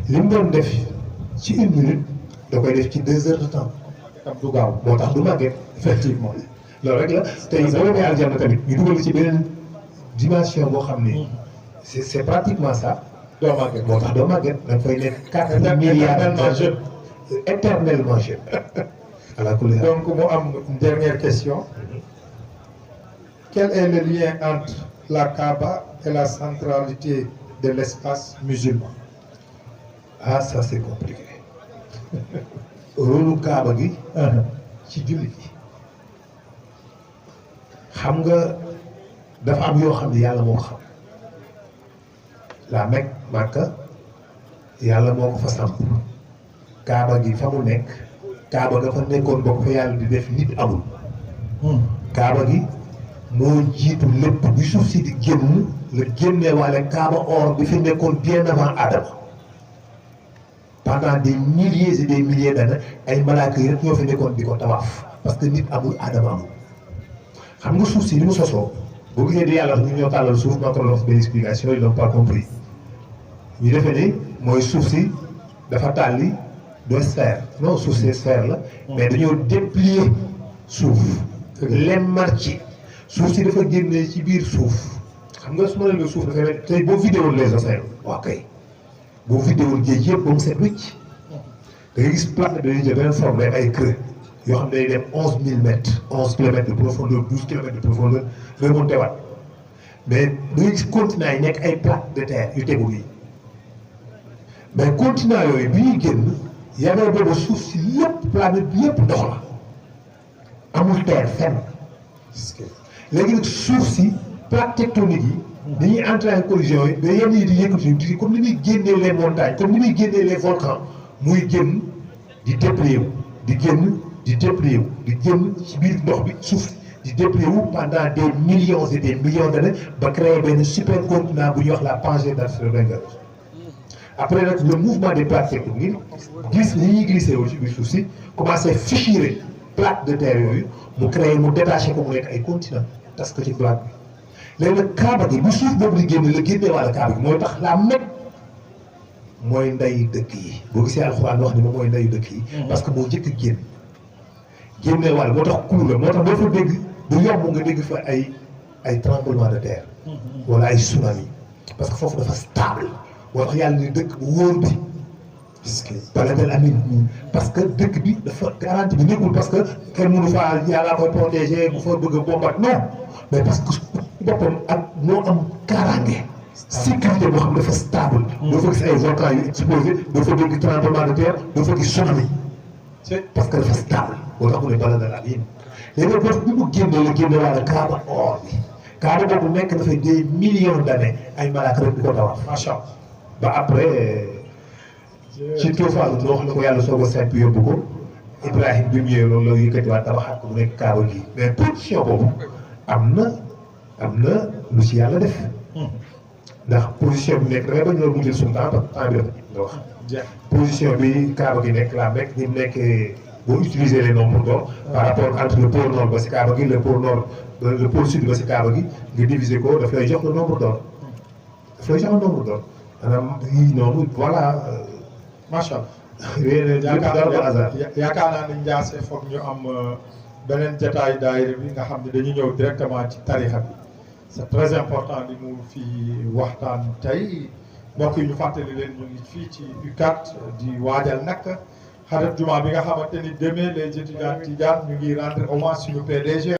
li mu doon def ci 1 minute da koy def ci 2 heures de temps. tam du gaaw moo tax du màgget. effectivement loolu rek la tey boo demee aljanna tamit ñu dugal ci beneen dimension boo xam ni c'est pratiquement ça. doo màgget moo tax doo màgget da nga fay nekk 4 milliards jeune éternellement jeune. ala kulli haal. donc mu am une dernière question. Quel est le lien entre la Kaaba et la centralité de l'espace musulman? Ah ça c'est compliqué. rôlu Kaaba gi. ci jullit yi. xam nga dafa am yoo xam ne yàlla moo ko xam. la Mecque Makka yàlla moo ko fa samp. Kaaba gi fa mu nekk. Kaaba ga fa nekkoon bokk fa yàlla di def nit amul. Kaaba gi moo jiitu lépp bi suuf si di génn la génnee waale Kaaba or bi fi nekkoon bien avant Adama. pendant des milliers et des milliers d'années ay malaaka yi rek ñoo fi nekkoon di ko tawaaf parce que nit amul Adama amul. xam nga suuf si ni mu sosoo boo gisee di yàlla ñu ñoo tàllal suuf maa ko doon benn explication ils n'ont pas compris ñu defee ni mooy suuf si dafa tàlli doo sphère non suuf si sphère la. mais dañoo déplier suuf. lemmar ci suuf si dafa génnee ci biir suuf xam nga su ma leen suuf dafa nekk tey boo vidéo les océans waaw kay boo vidéo géej yëpp ba mu set wicc da ngay gis planète dañuy jël beneen forme day ay creux yoo xam ne day dem 11000 mètres 11 kilomètres de profondeur 12 kilomètres de profondeur remonté waat mais da ngay gis continent yi nekk ay plaques de terre yu tegu nii mais continent yooyu bi ñuy génn yamee boobu suuf si lépp planète bi yëpp ndox la amul terre fenn léegi nag suuf si plaque tectonique yi dañuy entrer en collision yi mais yenn yi di yëkkati di comme ni muy génnee les montagnes comme ni muy génnee les volcans muy génn di déplier wu di génn di déplier wu di génn ci biir ndox bi suuf di déplier wu pendant des millions et des millions d'années ba créer benn super continent bu ñuy wax la Pangée d'Arthur-Wenger. Après nag le mouvement des plaques tectoniques glisse li ñuy glissé wu ci biir suuf si commencé fissurer plaque de terre yooyu mu créé mu détaché ko mu nekk ay continent tas ko ci plaque bi léegi nag Kaaba gi bu suuf boobu di génne la génnee wàlla Kaaba gi mooy tax la Mecque mooy ndeyu dëkk yi boo gisee alxuraan wax ni moom mooy ndeyu dëkk yi. parce que moo njëkk a génne wàll moo tax kuur la moo tax doo fa dégg du yomb nga dégg fa ay tremblement de terre. wala ay tsunami parce que foofu dafa stable moo tax yàlla ni dëkk bu wóor bi. baladel amin parce que dëkk bi dafa garantie bi nekkul parce que kenn mënu faa yàllaa koy protéger bu fa bëgg a bombat non mais parce que boppam ak moo am kaaraange sécurité boo xam dafa stable. doo fa gis ay volcans yu explosé doo fa dégg tremblement de terre doo fa gis tsunami parce que dafa stable boo tax mu ne baladel amin léegi nag bi mu génnee la génne wàlla Kaaba or bi Kaaba boobu nekk dafay des millions d'années ay malaaka rek di ko tawaaf macha allah ba après. ci tuufaan bi wax na ko yàlla soog a seet yóbbu ko Ibrahima bi mu ñëwee loolu la yëkkatiwaat tabaxaat ko mu nekk Kaaba gi mais position boobu am na lu ci yàlla def. ndax position bi nekk dangay bañ loolu mu jël suñu temps bi dafa nga wax. position bi Kaaba gi nekk la Mecque ni mu nekkee boo utiliser les nombres d'or par rapport entre le pôle nord ba si Kaaba gi le pôle nord le pôle sud ba si Kaaba gi nga diviser ko daf lay jox le nombre d'or daf lay jox le nombre d'or maanaam yii noonu voilà. macha allah yaakaar naa ni Ndiassé foog ñu am beneen jataay daayira bi nga xam ne dañu ñëw directement ci tarixa bi c'est très important di mu fi waxtaan tey mbokk yi ñu fàttali leen ñu ngi fii ci U4 di waajal nag xarit juma bi nga xamante ni demain les étudiants Tidiane ñu ngi rendre hommage suñu PDG